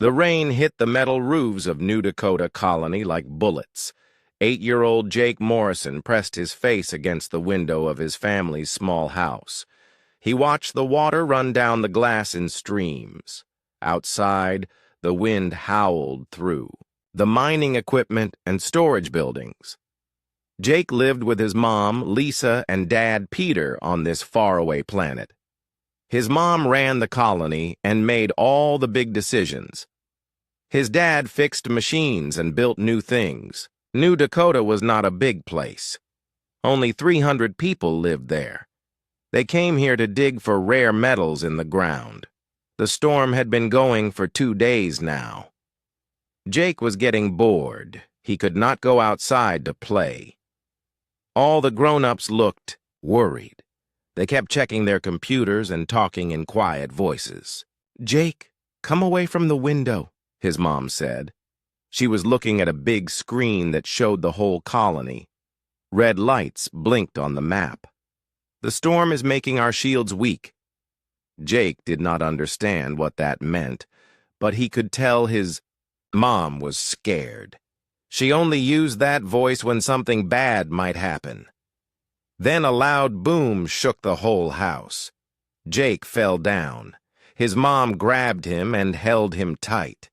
The rain hit the metal roofs of New Dakota Colony like bullets. 8-year-old Jake Morrison pressed his face against the window of his family's small house. He watched the water run down the glass in streams. Outside, the wind howled through the mining equipment and storage buildings. Jake lived with his mom, Lisa, and dad, Peter, on this faraway planet. His mom ran the colony and made all the big decisions. His dad fixed machines and built new things. New Dakota was not a big place. Only 300 people lived there. They came here to dig for rare metals in the ground. The storm had been going for 2 days now. Jake was getting bored. He could not go outside to play. All the grown-ups looked worried. They kept checking their computers and talking in quiet voices. "Jake, come away from the window," his mom said. She was looking at a big screen that showed the whole colony. Red lights blinked on the map. "The storm is making our shields weak." Jake did not understand what that meant, but he could tell his mom was scared. She only used that voice when something bad might happen. Then a loud boom shook the whole house. Jake fell down. His mom grabbed him and held him tight.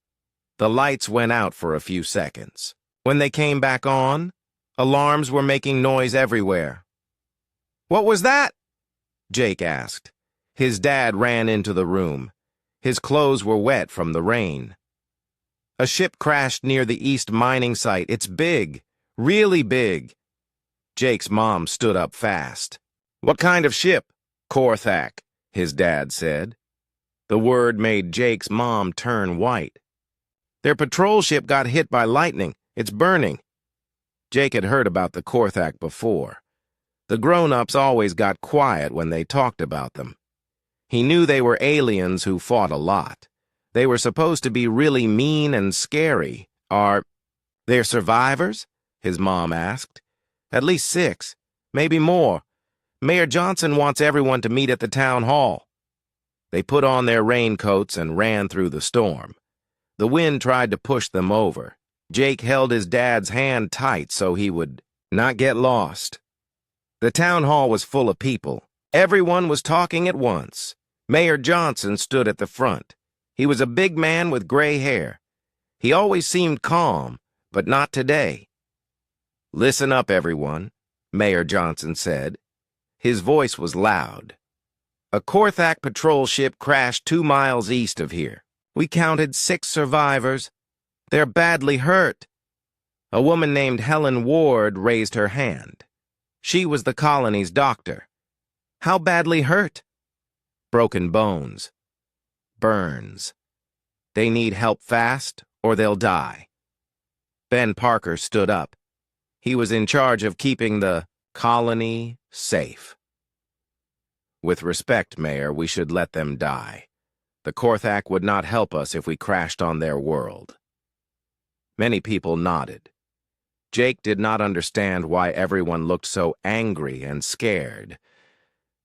The lights went out for a few seconds. When they came back on, alarms were making noise everywhere. "What was that?" Jake asked. His dad ran into the room. His clothes were wet from the rain. "A ship crashed near the east mining site. It's big, really big." Jake's mom stood up fast. "What kind of ship?" "Korthak," his dad said. The word made Jake's mom turn white. "Their patrol ship got hit by lightning. It's burning." Jake had heard about the Korthak before. The grown-ups always got quiet when they talked about them. He knew they were aliens who fought a lot. They were supposed to be really mean and scary. "Are they survivors?" his mom asked. "At least 6, maybe more. Mayor Johnson wants everyone to meet at the town hall." They put on their raincoats and ran through the storm. The wind tried to push them over. Jake held his dad's hand tight so he would not get lost. The town hall was full of people. Everyone was talking at once. Mayor Johnson stood at the front. He was a big man with gray hair. He always seemed calm, but not today. "Listen up, everyone," Mayor Johnson said. His voice was loud. "A Korthak patrol ship crashed 2 miles east of here. We counted 6 survivors. They're badly hurt." A woman named Helen Ward raised her hand. She was the colony's doctor. "How badly hurt?" "Broken bones. Burns. They need help fast or they'll die." Ben Parker stood up. He was in charge of keeping the colony safe. "With respect, Mayor, we should let them die. The Korthak would not help us if we crashed on their world." Many people nodded. Jake did not understand why everyone looked so angry and scared.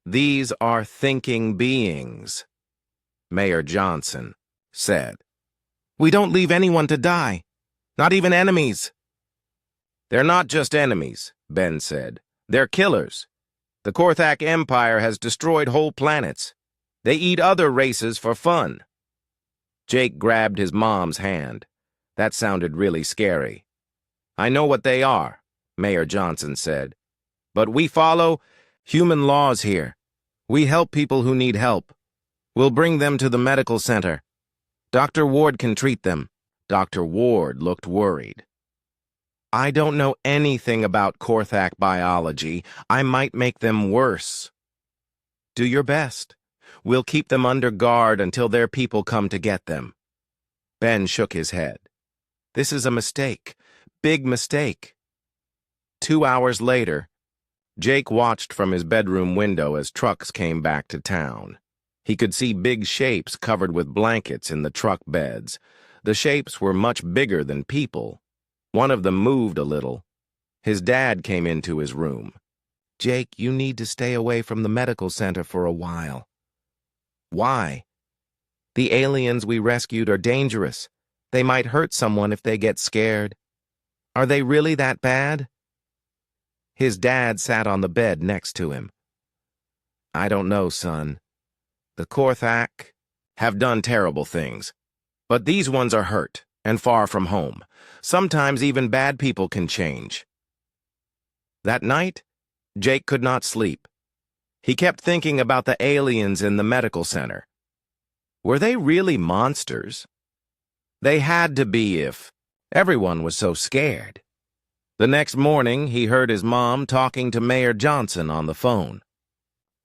"These are thinking beings," Mayor Johnson said. "We don't leave anyone to die, not even enemies." "They're not just enemies," Ben said. "They're killers. The Korthak Empire has destroyed whole planets. They eat other races for fun." Jake grabbed his mom's hand. That sounded really scary. "I know what they are," Mayor Johnson said. "But we follow human laws here. We help people who need help. We'll bring them to the medical center. Dr. Ward can treat them." Dr. Ward looked worried. "I don't know anything about Korthak biology. I might make them worse." "Do your best. We'll keep them under guard until their people come to get them." Ben shook his head. "This is a mistake. Big mistake." 2 hours later, Jake watched from his bedroom window as trucks came back to town. He could see big shapes covered with blankets in the truck beds. The shapes were much bigger than people. One of them moved a little. His dad came into his room. "Jake, you need to stay away from the medical center for a while." "Why?" The aliens we rescued are dangerous. They might hurt someone if they get scared. Are they really that bad? His dad sat on the bed next to him. I don't know, son. The Korthak have done terrible things, but these ones are hurt and far from home. Sometimes even bad people can change. That night, Jake could not sleep. He kept thinking about the aliens in the medical center. Were they really monsters? They had to be if everyone was so scared. The next morning, he heard his mom talking to Mayor Johnson on the phone.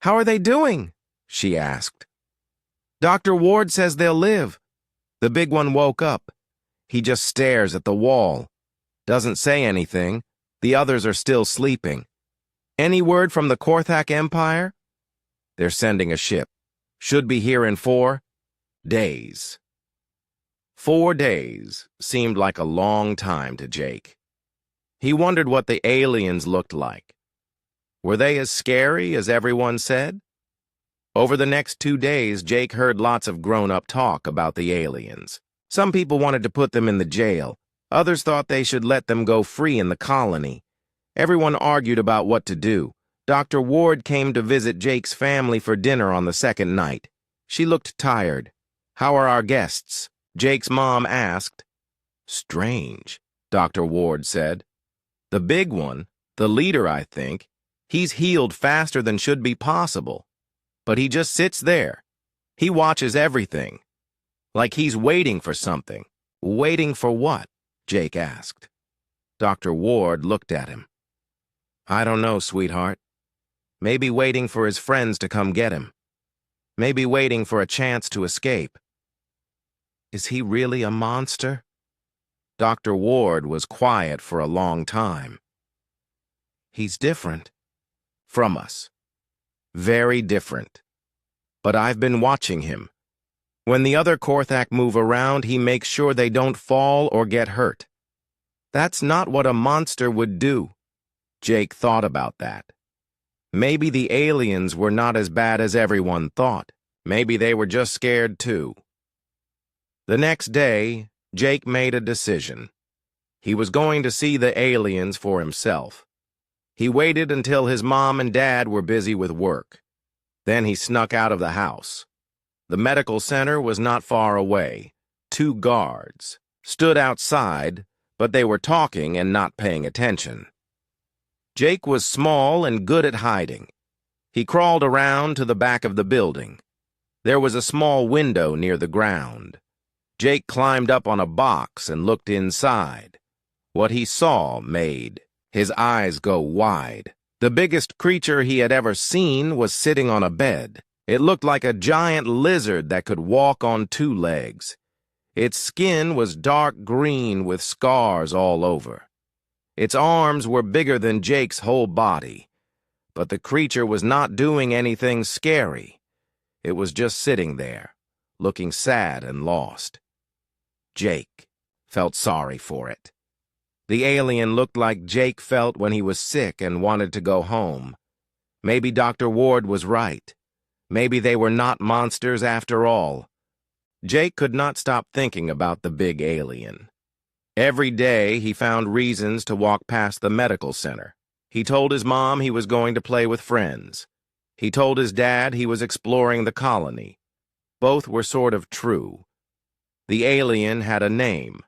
How are they doing? She asked. Dr. Ward says they'll live. The big one woke up. He just stares at the wall. Doesn't say anything. The others are still sleeping. Any word from the Korthak Empire? They're sending a ship. Should be here in 4 days. 4 days seemed like a long time to Jake. He wondered what the aliens looked like. Were they as scary as everyone said? Over the next 2 days, Jake heard lots of grown-up talk about the aliens. Some people wanted to put them in the jail. Others thought they should let them go free in the colony. Everyone argued about what to do. Dr. Ward came to visit Jake's family for dinner on the second night. She looked tired. How are our guests? Jake's mom asked. Strange, Dr. Ward said. The big one, the leader, I think, he's healed faster than should be possible. But he just sits there. He watches everything. Like he's waiting for something. Waiting for what? Jake asked. Dr. Ward looked at him. I don't know, sweetheart. Maybe waiting for his friends to come get him. Maybe waiting for a chance to escape. Is he really a monster? Dr. Ward was quiet for a long time. He's different from us. Very different. But I've been watching him. When the other Korthak move around, he makes sure they don't fall or get hurt. That's not what a monster would do. Jake thought about that. Maybe the aliens were not as bad as everyone thought. Maybe they were just scared too. The next day, Jake made a decision. He was going to see the aliens for himself. He waited until his mom and dad were busy with work. Then he snuck out of the house. The medical center was not far away. 2 guards stood outside, but they were talking and not paying attention. Jake was small and good at hiding. He crawled around to the back of the building. There was a small window near the ground. Jake climbed up on a box and looked inside. What he saw made his eyes go wide. The biggest creature he had ever seen was sitting on a bed. It looked like a giant lizard that could walk on 2 legs. Its skin was dark green with scars all over. Its arms were bigger than Jake's whole body. But the creature was not doing anything scary. It was just sitting there, looking sad and lost. Jake felt sorry for it. The alien looked like Jake felt when he was sick and wanted to go home. Maybe Dr. Ward was right. Maybe they were not monsters after all. Jake could not stop thinking about the big alien. Every day he found reasons to walk past the medical center. He told his mom he was going to play with friends. He told his dad he was exploring the colony. Both were sort of true. The alien had a name.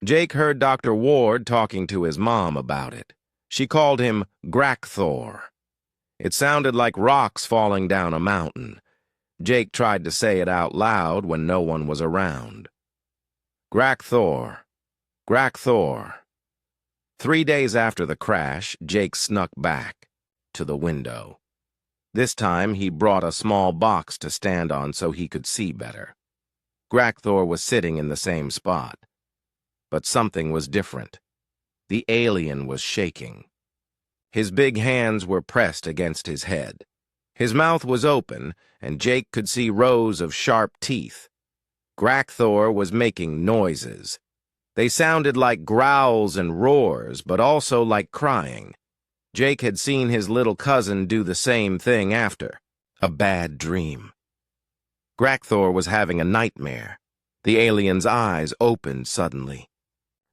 Jake heard Dr. Ward talking to his mom about it. She called him Grakthor. It sounded like rocks falling down a mountain. Jake tried to say it out loud when no one was around. Grakthor. Grakthor. 3 days after the crash, Jake snuck back to the window. This time he brought a small box to stand on so he could see better. Grakthor was sitting in the same spot. But something was different. The alien was shaking. His big hands were pressed against his head. His mouth was open, and Jake could see rows of sharp teeth. Grakthor was making noises. They sounded like growls and roars, but also like crying. Jake had seen his little cousin do the same thing after a bad dream. Grakthor was having a nightmare. The alien's eyes opened suddenly.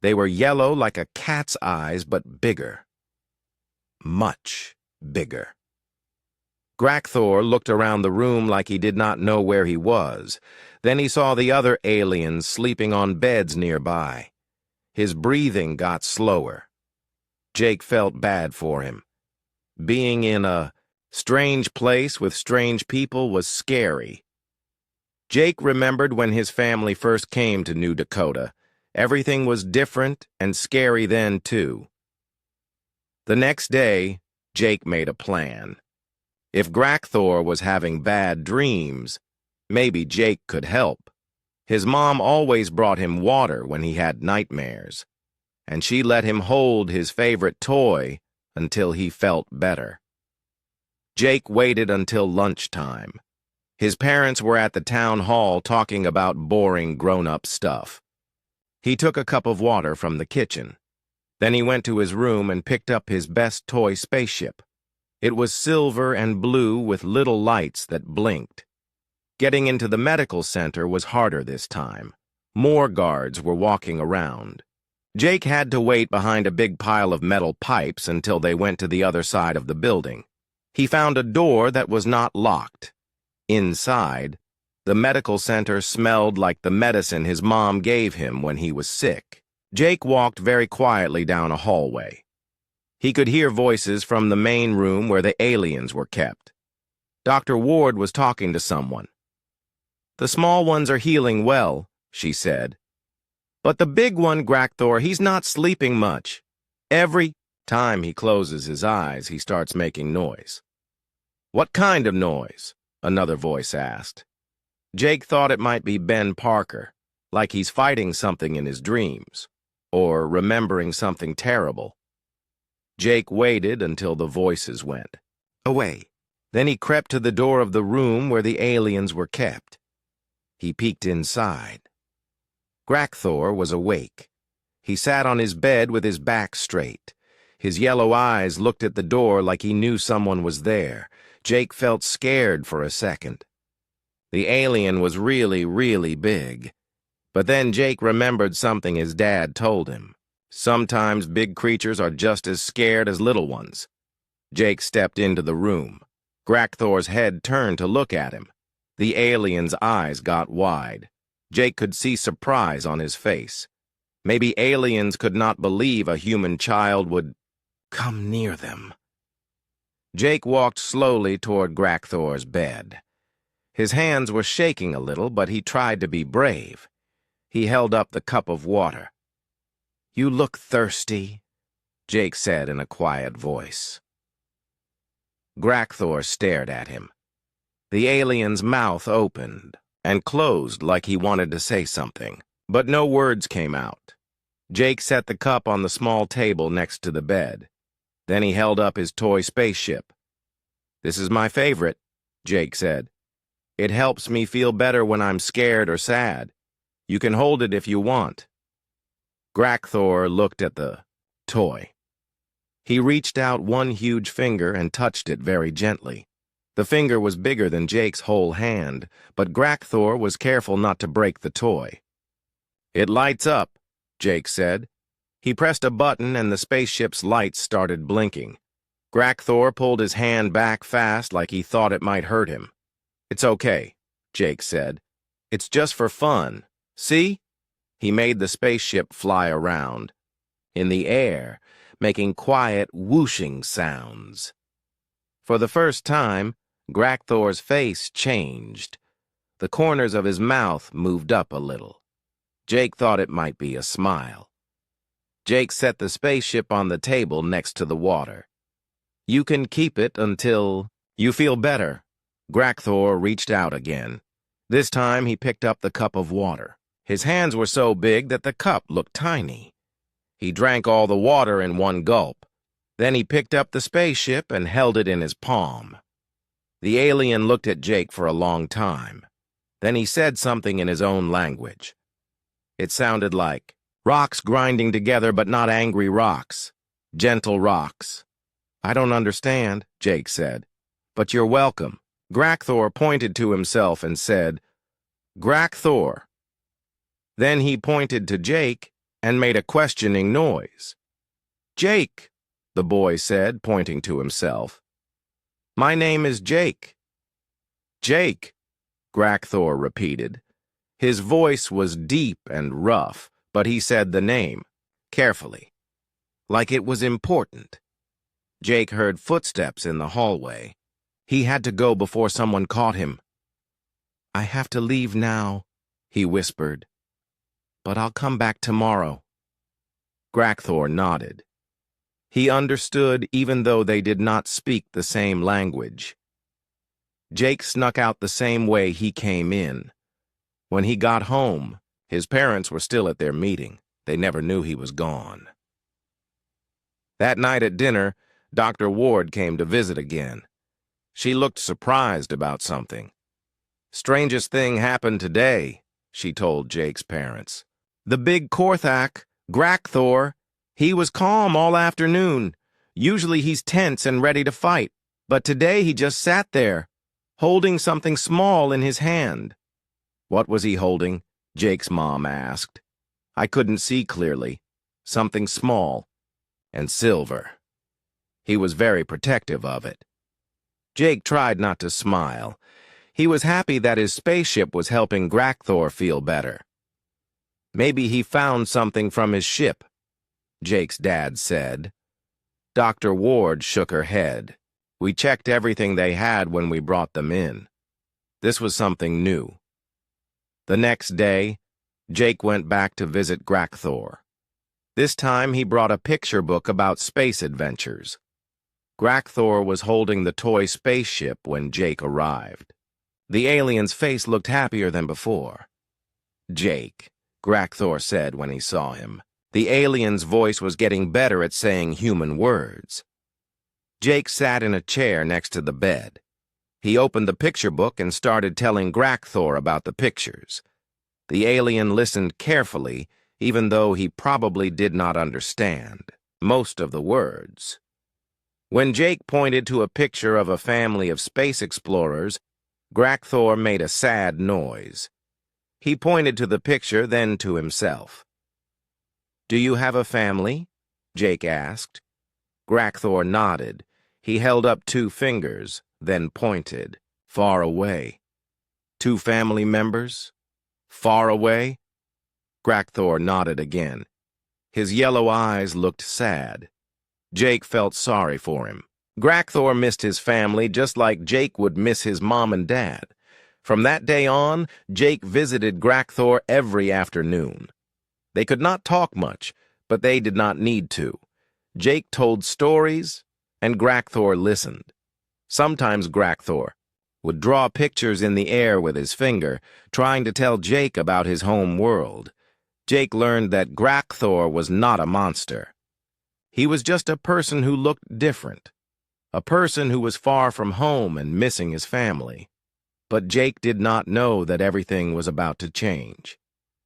They were yellow like a cat's eyes, but bigger. Much bigger. Grakthor looked around the room like he did not know where he was. Then he saw the other aliens sleeping on beds nearby. His breathing got slower. Jake felt bad for him. Being in a strange place with strange people was scary. Jake remembered when his family first came to New Dakota. Everything was different and scary then, too. The next day, Jake made a plan. If Grakthor was having bad dreams, maybe Jake could help. His mom always brought him water when he had nightmares, and she let him hold his favorite toy until he felt better. Jake waited until lunchtime. His parents were at the town hall talking about boring grown-up stuff. He took a cup of water from the kitchen. Then he went to his room and picked up his best toy spaceship. It was silver and blue with little lights that blinked. Getting into the medical center was harder this time. More guards were walking around. Jake had to wait behind a big pile of metal pipes until they went to the other side of the building. He found a door that was not locked. Inside, the medical center smelled like the medicine his mom gave him when he was sick. Jake walked very quietly down a hallway. He could hear voices from the main room where the aliens were kept. Dr. Ward was talking to someone. "The small ones are healing well," she said. "But the big one, Grakthor, he's not sleeping much. Every time he closes his eyes, he starts making noise." "What kind of noise?" another voice asked. Jake thought it might be Ben Parker, like he's fighting something in his dreams, or remembering something terrible. Jake waited until the voices went away. Then he crept to the door of the room where the aliens were kept. He peeked inside. Grakthor was awake. He sat on his bed with his back straight. His yellow eyes looked at the door like he knew someone was there. Jake felt scared for a second. The alien was really, really big. But then Jake remembered something his dad told him. Sometimes big creatures are just as scared as little ones. Jake stepped into the room. Grakthor's head turned to look at him. The alien's eyes got wide. Jake could see surprise on his face. Maybe aliens could not believe a human child would come near them. Jake walked slowly toward Grakthor's bed. His hands were shaking a little, but he tried to be brave. He held up the cup of water. "You look thirsty," Jake said in a quiet voice. Grakthor stared at him. The alien's mouth opened and closed like he wanted to say something, but no words came out. Jake set the cup on the small table next to the bed. Then he held up his toy spaceship. "This is my favorite," Jake said. "It helps me feel better when I'm scared or sad. You can hold it if you want." Grakthor looked at the toy. He reached out one huge finger and touched it very gently. The finger was bigger than Jake's whole hand, but Grakthor was careful not to break the toy. "It lights up," Jake said. He pressed a button and the spaceship's lights started blinking. Grakthor pulled his hand back fast like he thought it might hurt him. "It's okay," Jake said. "It's just for fun. See?" He made the spaceship fly around, in the air, making quiet whooshing sounds. For the first time, Grakthor's face changed. The corners of his mouth moved up a little. Jake thought it might be a smile. Jake set the spaceship on the table next to the water. "You can keep it until you feel better." Grakthor reached out again. This time he picked up the cup of water. His hands were so big that the cup looked tiny. He drank all the water in one gulp. Then he picked up the spaceship and held it in his palm. The alien looked at Jake for a long time. Then he said something in his own language. It sounded like, "Rocks grinding together but not angry rocks. Gentle rocks." "I don't understand," Jake said. "But you're welcome." Grakthor pointed to himself and said, Grakthor. Then he pointed to Jake and made a questioning noise. Jake, the boy said, pointing to himself. My name is Jake. Jake, Grakthor repeated. His voice was deep and rough, but he said the name, carefully, like it was important. Jake heard footsteps in the hallway. He had to go before someone caught him. I have to leave now, he whispered. But I'll come back tomorrow. Grakthor nodded. He understood even though they did not speak the same language. Jake snuck out the same way he came in. When he got home, his parents were still at their meeting. They never knew he was gone. That night at dinner, Dr. Ward came to visit again. She looked surprised about something. Strangest thing happened today, she told Jake's parents. The big Korthak, Grakthor, he was calm all afternoon. Usually he's tense and ready to fight, but today he just sat there, holding something small in his hand. What was he holding? Jake's mom asked. I couldn't see clearly. Something small and silver. He was very protective of it. Jake tried not to smile. He was happy that his spaceship was helping Grakthor feel better. Maybe he found something from his ship, Jake's dad said. Dr. Ward shook her head. We checked everything they had when we brought them in. This was something new. The next day, Jake went back to visit Grakthor. This time he brought a picture book about space adventures. Grakthor was holding the toy spaceship when Jake arrived. The alien's face looked happier than before. Jake, Grakthor said when he saw him. The alien's voice was getting better at saying human words. Jake sat in a chair next to the bed. He opened the picture book and started telling Grakthor about the pictures. The alien listened carefully, even though he probably did not understand most of the words. When Jake pointed to a picture of a family of space explorers, Grakthor made a sad noise. He pointed to the picture, then to himself. Do you have a family? Jake asked. Grakthor nodded. He held up 2 fingers, then pointed, far away. 2 family members? Far away? Grakthor nodded again. His yellow eyes looked sad. Jake felt sorry for him. Grakthor missed his family just like Jake would miss his mom and dad. From that day on, Jake visited Grakthor every afternoon. They could not talk much, but they did not need to. Jake told stories, and Grakthor listened. Sometimes Grakthor would draw pictures in the air with his finger, trying to tell Jake about his home world. Jake learned that Grakthor was not a monster. He was just a person who looked different, a person who was far from home and missing his family. But Jake did not know that everything was about to change.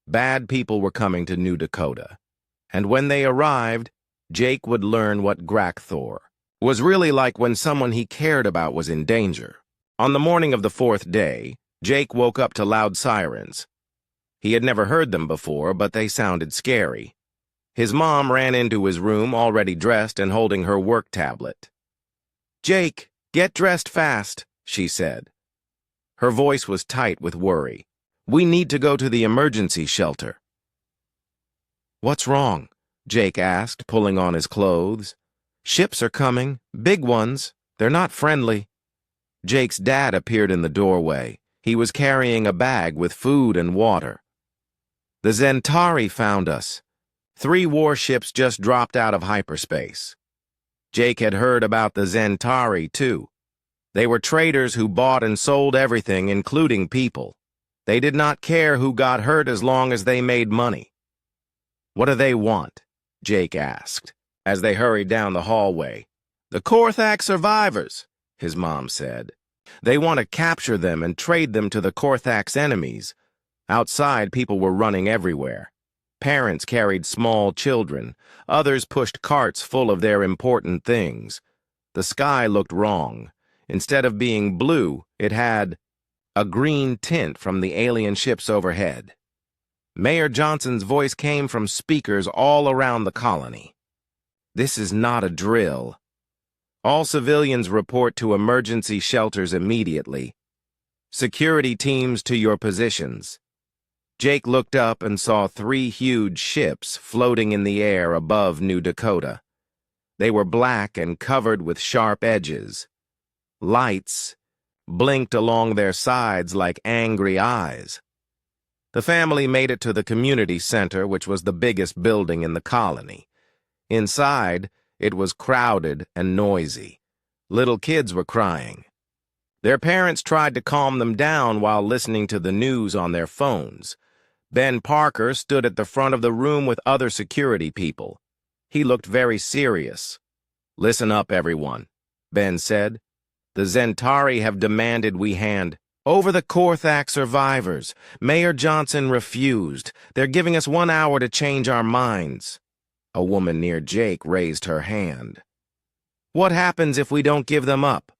Bad people were coming to New Dakota, and when they arrived, Jake would learn what Grakthor was really like when someone he cared about was in danger. On the morning of the 4th day, Jake woke up to loud sirens. He had never heard them before, but they sounded scary. His mom ran into his room, already dressed and holding her work tablet. Jake, get dressed fast, she said. Her voice was tight with worry. We need to go to the emergency shelter. What's wrong? Jake asked, pulling on his clothes. Ships are coming, big ones. They're not friendly. Jake's dad appeared in the doorway. He was carrying a bag with food and water. The Zentari found us. 3 warships just dropped out of hyperspace. Jake had heard about the Zentari, too. They were traders who bought and sold everything, including people. They did not care who got hurt as long as they made money. What do they want? Jake asked, as they hurried down the hallway. The Korthak survivors, his mom said. They want to capture them and trade them to the Korthak's enemies. Outside, people were running everywhere. Parents carried small children. Others pushed carts full of their important things. The sky looked wrong. Instead of being blue, it had a green tint from the alien ships overhead. Mayor Johnson's voice came from speakers all around the colony. This is not a drill. All civilians report to emergency shelters immediately. Security teams to your positions. Jake looked up and saw 3 huge ships floating in the air above New Dakota. They were black and covered with sharp edges. Lights blinked along their sides like angry eyes. The family made it to the community center, which was the biggest building in the colony. Inside, it was crowded and noisy. Little kids were crying. Their parents tried to calm them down while listening to the news on their phones. Ben Parker stood at the front of the room with other security people. He looked very serious. "Listen up, everyone," Ben said. "The Zentari have demanded we hand over the Korthak survivors. Mayor Johnson refused. They're giving us 1 hour to change our minds." A woman near Jake raised her hand. "What happens if we don't give them up?"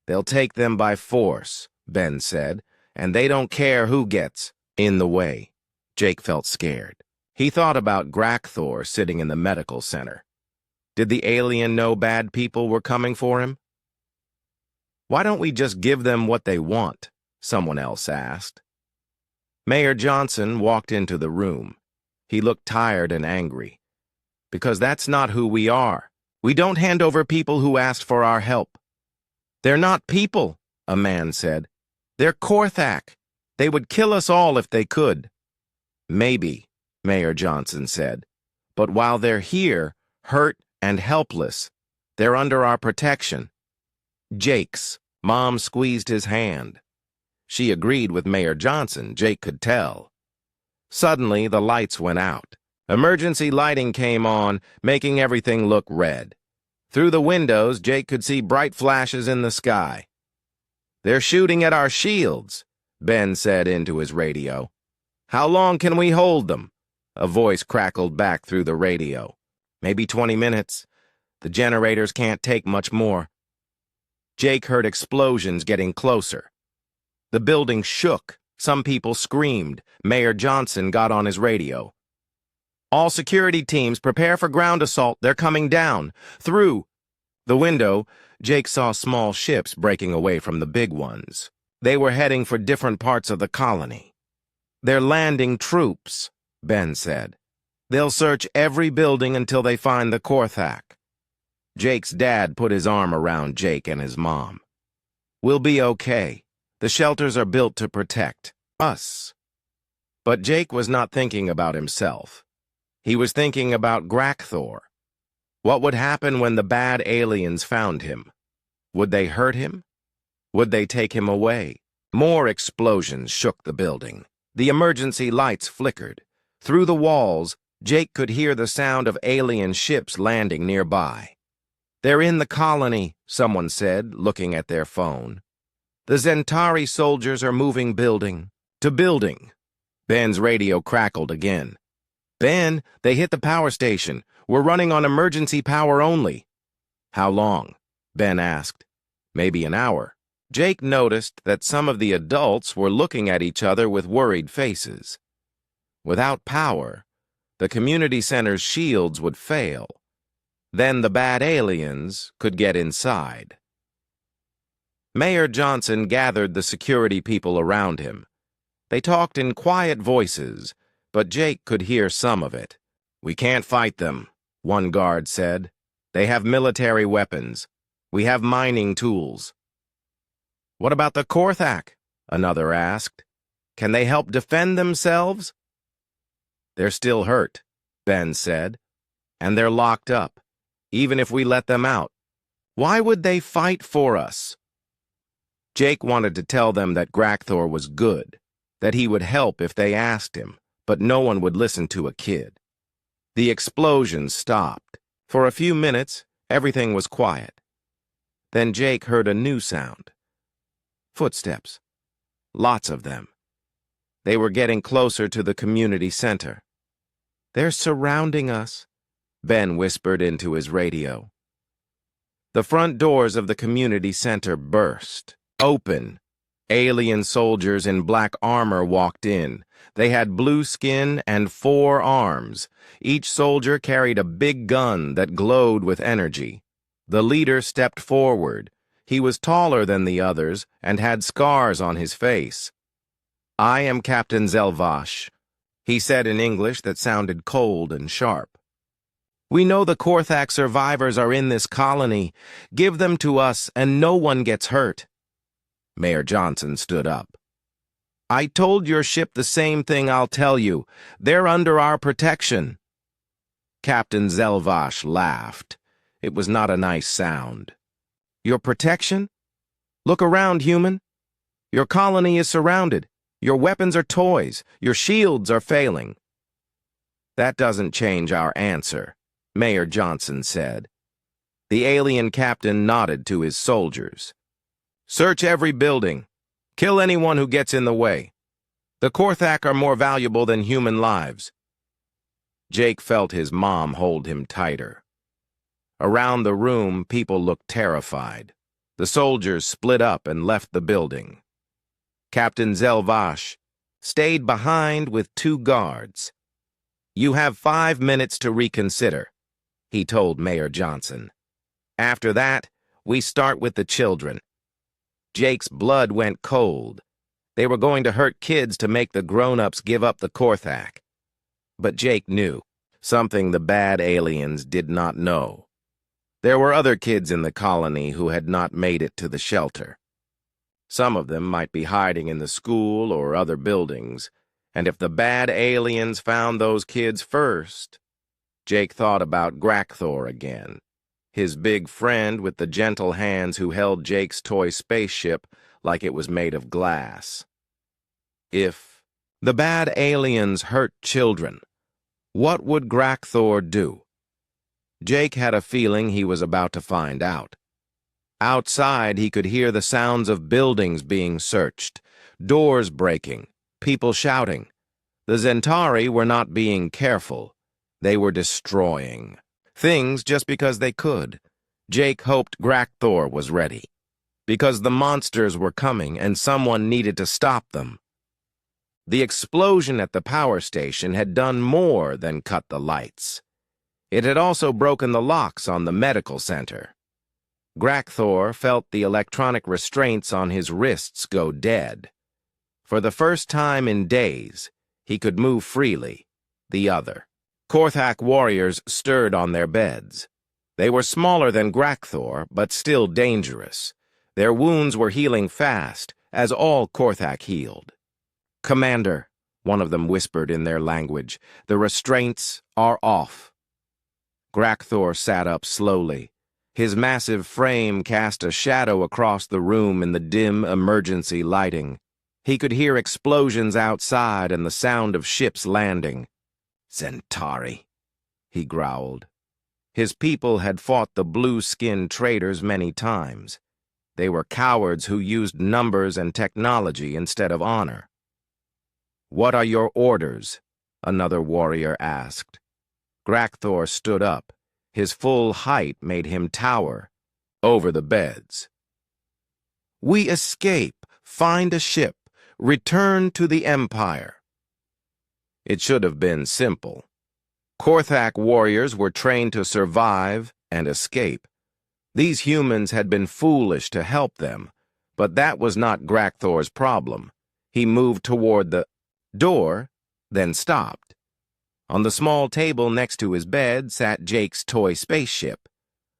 "They'll take them by force," Ben said, "and they don't care who gets in the way." Jake felt scared. He thought about Grakthor sitting in the medical center. Did the alien know bad people were coming for him? "Why don't we just give them what they want?" someone else asked. Mayor Johnson walked into the room. He looked tired and angry. "Because that's not who we are. We don't hand over people who asked for our help." "They're not people," a man said. "They're Korthak. They would kill us all if they could." "Maybe," Mayor Johnson said. "But while they're here, hurt and helpless, they're under our protection." Jake's mom squeezed his hand. She agreed with Mayor Johnson, Jake could tell. Suddenly, the lights went out. Emergency lighting came on, making everything look red. Through the windows, Jake could see bright flashes in the sky. "They're shooting at our shields," Ben said into his radio. "How long can we hold them?" A voice crackled back through the radio. "Maybe 20 minutes. The generators can't take much more." Jake heard explosions getting closer. The building shook. Some people screamed. Mayor Johnson got on his radio. "All security teams, prepare for ground assault. They're coming down." Through the window, Jake saw small ships breaking away from the big ones. They were heading for different parts of the colony. "They're landing troops," Ben said. "They'll search every building until they find the Korthak." Jake's dad put his arm around Jake and his mom. "We'll be okay. The shelters are built to protect us." But Jake was not thinking about himself. He was thinking about Grakthor. What would happen when the bad aliens found him? Would they hurt him? Would they take him away? More explosions shook the building. The emergency lights flickered. Through the walls, Jake could hear the sound of alien ships landing nearby. "They're in the colony," someone said, looking at their phone. "The Zentari soldiers are moving building to building." Ben's radio crackled again. "Ben, they hit the power station. We're running on emergency power only." "How long?" Ben asked. "Maybe an hour." Jake noticed that some of the adults were looking at each other with worried faces. Without power, the community center's shields would fail. Then the bad aliens could get inside. Mayor Johnson gathered the security people around him. They talked in quiet voices, but Jake could hear some of it. "We can't fight them," one guard said. "They have military weapons. We have mining tools." "What about the Korthak?" another asked. "Can they help defend themselves?" "They're still hurt," Ben said. "And they're locked up. Even if we let them out, why would they fight for us?" Jake wanted to tell them that Grakthor was good, that he would help if they asked him, but no one would listen to a kid. The explosions stopped. For a few minutes, everything was quiet. Then Jake heard a new sound. Footsteps. Lots of them. They were getting closer to the community center. "They're surrounding us," Ben whispered into his radio. The front doors of the community center burst open. Alien soldiers in black armor walked in. They had blue skin and 4 arms. Each soldier carried a big gun that glowed with energy. The leader stepped forward. He was taller than the others and had scars on his face. "I am Captain Zelvash," he said in English that sounded cold and sharp. "We know the Korthak survivors are in this colony. Give them to us and no one gets hurt." Mayor Johnson stood up. "I told your ship the same thing I'll tell you. They're under our protection." Captain Zelvash laughed. It was not a nice sound. "Your protection? Look around, human. Your colony is surrounded. Your weapons are toys. Your shields are failing." "That doesn't change our answer," Mayor Johnson said. The alien captain nodded to his soldiers. "Search every building. Kill anyone who gets in the way. The Korthak are more valuable than human lives." Jake felt his mom hold him tighter. Around the room, people looked terrified. The soldiers split up and left the building. Captain Zelvash stayed behind with 2 guards. "You have 5 minutes to reconsider," he told Mayor Johnson. "After that, we start with the children." Jake's blood went cold. They were going to hurt kids to make the grown-ups give up the Korthak. But Jake knew something the bad aliens did not know. There were other kids in the colony who had not made it to the shelter. Some of them might be hiding in the school or other buildings, and if the bad aliens found those kids first... Jake thought about Grakthor again, his big friend with the gentle hands who held Jake's toy spaceship like it was made of glass. If the bad aliens hurt children, what would Grakthor do? Jake had a feeling he was about to find out. Outside, he could hear the sounds of buildings being searched, doors breaking, people shouting. The Zentari were not being careful. They were destroying things just because they could. Jake hoped Grakthor was ready, because the monsters were coming and someone needed to stop them. The explosion at the power station had done more than cut the lights. It had also broken the locks on the medical center. Grakthor felt the electronic restraints on his wrists go dead. For the first time in days, he could move freely. The other Korthak warriors stirred on their beds. They were smaller than Grakthor, but still dangerous. Their wounds were healing fast, as all Korthak healed. "Commander," one of them whispered in their language, "the restraints are off." Grakthor sat up slowly. His massive frame cast a shadow across the room in the dim emergency lighting. He could hear explosions outside and the sound of ships landing. "Zentari," he growled. His people had fought the blue-skinned traders many times. They were cowards who used numbers and technology instead of honor. "What are your orders?" another warrior asked. Grakthor stood up. His full height made him tower over the beds. "We escape, find a ship, return to the Empire." It should have been simple. Korthak warriors were trained to survive and escape. These humans had been foolish to help them, but that was not Grakthor's problem. He moved toward the door, then stopped. On the small table next to his bed sat Jake's toy spaceship.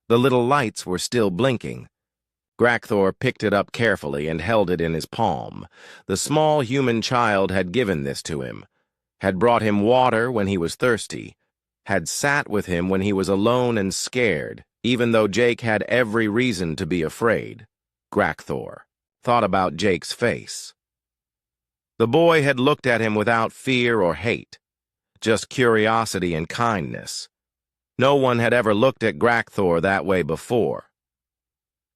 The little lights were still blinking. Grakthor picked it up carefully and held it in his palm. The small human child had given this to him, had brought him water when he was thirsty, had sat with him when he was alone and scared, even though Jake had every reason to be afraid. Grakthor thought about Jake's face. The boy had looked at him without fear or hate, just curiosity and kindness. No one had ever looked at Grakthor that way before.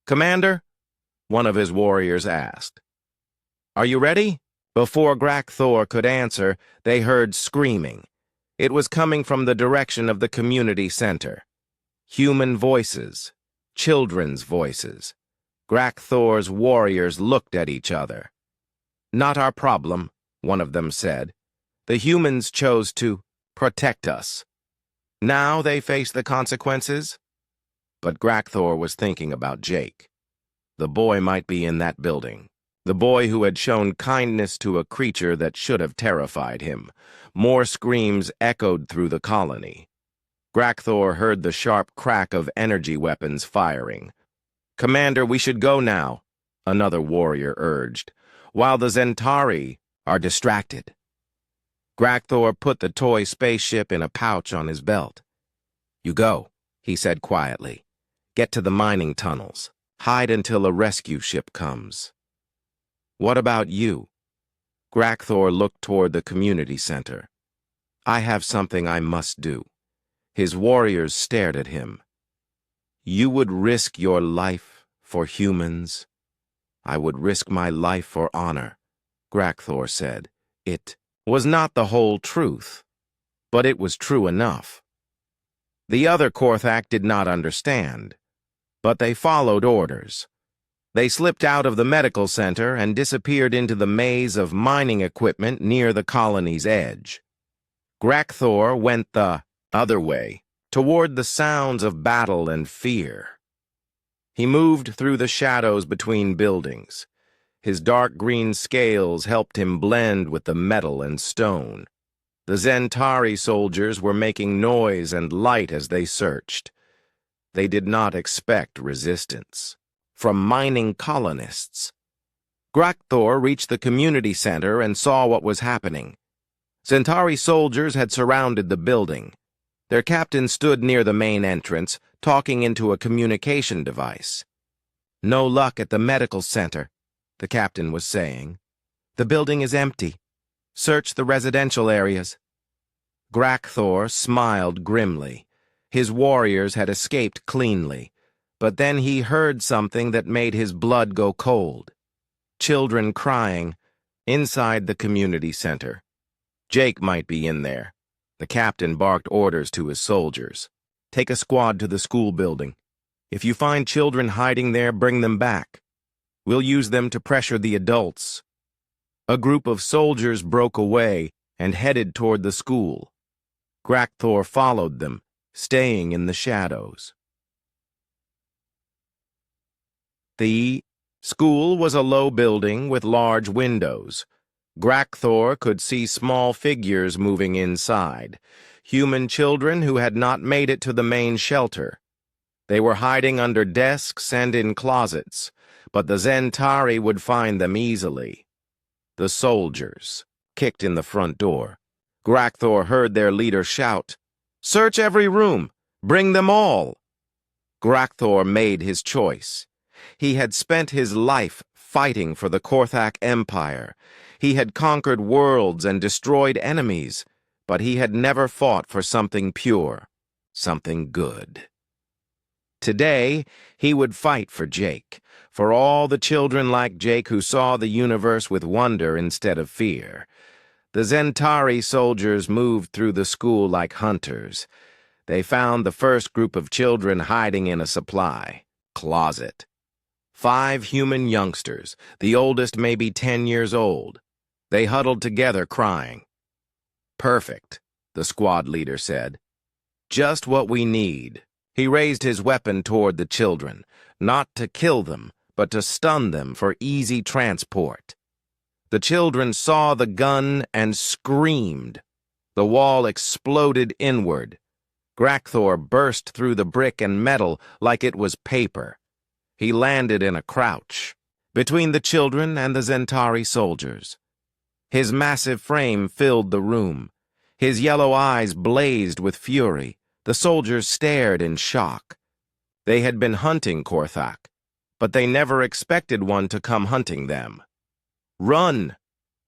"Commander?" one of his warriors asked. "Are you ready?" Before Grakthor could answer, they heard screaming. It was coming from the direction of the community center. Human voices, children's voices. Grakthor's warriors looked at each other. Not our problem, one of them said. The humans chose to protect us. Now they face the consequences? But Grakthor was thinking about Jake. The boy might be in that building. The boy who had shown kindness to a creature that should have terrified him. More screams echoed through the colony. Grakthor heard the sharp crack of energy weapons firing. "Commander, we should go now," another warrior urged, "while the Zentari are distracted." Grakthor put the toy spaceship in a pouch on his belt. "You go," he said quietly. "Get to the mining tunnels. Hide until a rescue ship comes." "What about you?" Grakthor looked toward the community center. "I have something I must do." His warriors stared at him. "You would risk your life for humans?" "I would risk my life for honor," Grakthor said. It was not the whole truth, but it was true enough. The other Korthak did not understand, but they followed orders. They slipped out of the medical center and disappeared into the maze of mining equipment near the colony's edge. Grakthor went the other way, toward the sounds of battle and fear. He moved through the shadows between buildings. His dark green scales helped him blend with the metal and stone. The Zentari soldiers were making noise and light as they searched. They did not expect resistance from mining colonists. Grakthor reached the community center and saw what was happening. Zentari soldiers had surrounded the building. Their captain stood near the main entrance, talking into a communication device. "No luck at the medical center," the captain was saying. "The building is empty. Search the residential areas." Grakthor smiled grimly. His warriors had escaped cleanly, but then he heard something that made his blood go cold. Children crying inside the community center. Jake might be in there. The captain barked orders to his soldiers. "Take a squad to the school building. If you find children hiding there, bring them back. We'll use them to pressure the adults." A group of soldiers broke away and headed toward the school. Grakthor followed them, staying in the shadows. The school was a low building with large windows. Grakthor could see small figures moving inside, human children who had not made it to the main shelter. They were hiding under desks and in closets, but the Zentari would find them easily. The soldiers kicked in the front door. Grakthor heard their leader shout, "Search every room! Bring them all!" Grakthor made his choice. He had spent his life fighting for the Korthak Empire. He had conquered worlds and destroyed enemies, but he had never fought for something pure, something good. Today, he would fight for Jake, for all the children like Jake who saw the universe with wonder instead of fear. The Zentari soldiers moved through the school like hunters. They found the first group of children hiding in a supply closet. 5 human youngsters, the oldest maybe 10 years old. They huddled together crying. "Perfect," the squad leader said. "Just what we need." He raised his weapon toward the children, not to kill them, but to stun them for easy transport. The children saw the gun and screamed. The wall exploded inward. Grakthor burst through the brick and metal like it was paper. He landed in a crouch, between the children and the Zentari soldiers. His massive frame filled the room. His yellow eyes blazed with fury. The soldiers stared in shock. They had been hunting Korthak, but they never expected one to come hunting them. "Run,"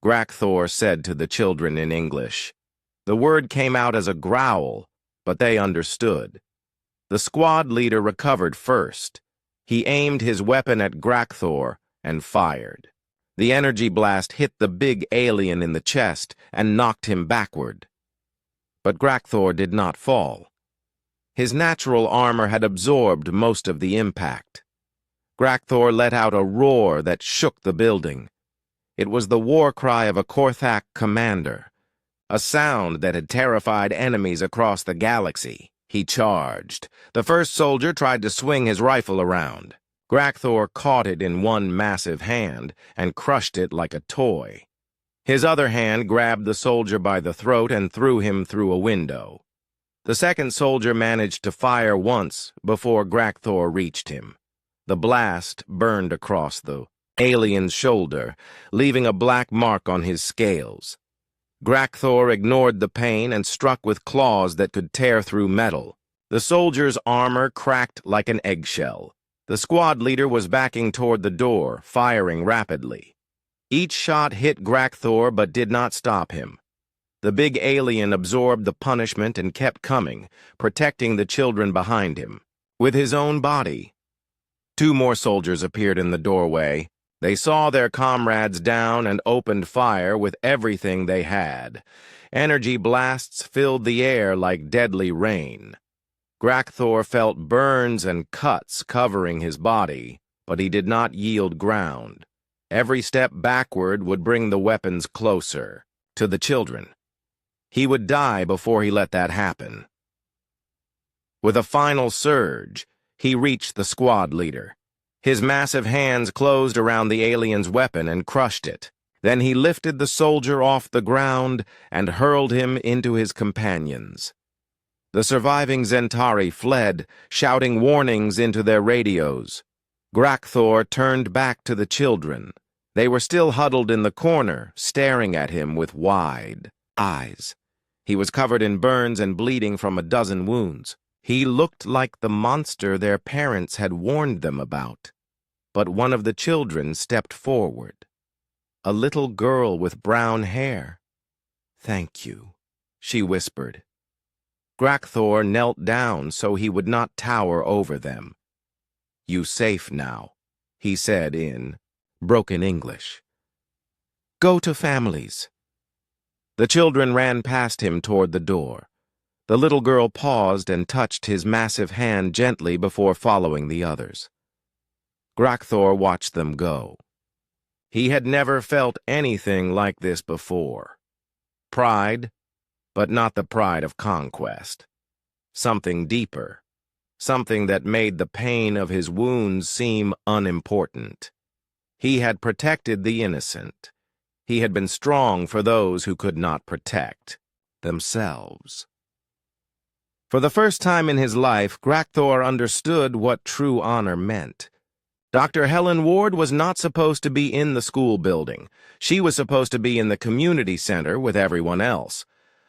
Grakthor said to the children in English. The word came out as a growl, but they understood. The squad leader recovered first. He aimed his weapon at Grakthor and fired. The energy blast hit the big alien in the chest and knocked him backward. But Grakthor did not fall. His natural armor had absorbed most of the impact. Grakthor let out a roar that shook the building. It was the war cry of a Korthak commander, a sound that had terrified enemies across the galaxy. He charged. The first soldier tried to swing his rifle around. Grakthor caught it in one massive hand and crushed it like a toy. His other hand grabbed the soldier by the throat and threw him through a window. The second soldier managed to fire once before Grakthor reached him. The blast burned across the alien's shoulder, leaving a black mark on his scales. Grakthor ignored the pain and struck with claws that could tear through metal. The soldier's armor cracked like an eggshell. The squad leader was backing toward the door, firing rapidly. Each shot hit Grakthor but did not stop him. The big alien absorbed the punishment and kept coming, protecting the children behind him. With his own body. Two more soldiers appeared in the doorway. They saw their comrades down and opened fire with everything they had. Energy blasts filled the air like deadly rain. Grakthor felt burns and cuts covering his body, but he did not yield ground. Every step backward would bring the weapons closer, to the children. He would die before he let that happen. With a final surge, he reached the squad leader. His massive hands closed around the alien's weapon and crushed it. Then he lifted the soldier off the ground and hurled him into his companions. The surviving Zentari fled, shouting warnings into their radios. Grakthor turned back to the children. They were still huddled in the corner, staring at him with wide eyes. He was covered in burns and bleeding from a dozen wounds. He looked like the monster their parents had warned them about. But one of the children stepped forward. A little girl with brown hair. "Thank you," she whispered. Grakthor knelt down so he would not tower over them. "You safe now," he said in broken English. "Go to families." The children ran past him toward the door. The little girl paused and touched his massive hand gently before following the others. Grakthor watched them go. He had never felt anything like this before. Pride, but not the pride of conquest. Something deeper, something that made the pain of his wounds seem unimportant. He had protected the innocent. He had been strong for those who could not protect themselves. For the first time in his life, Grakthor understood what true honor meant. Dr. Helen Ward was not supposed to be in the school building. She was supposed to be in the community center with everyone else.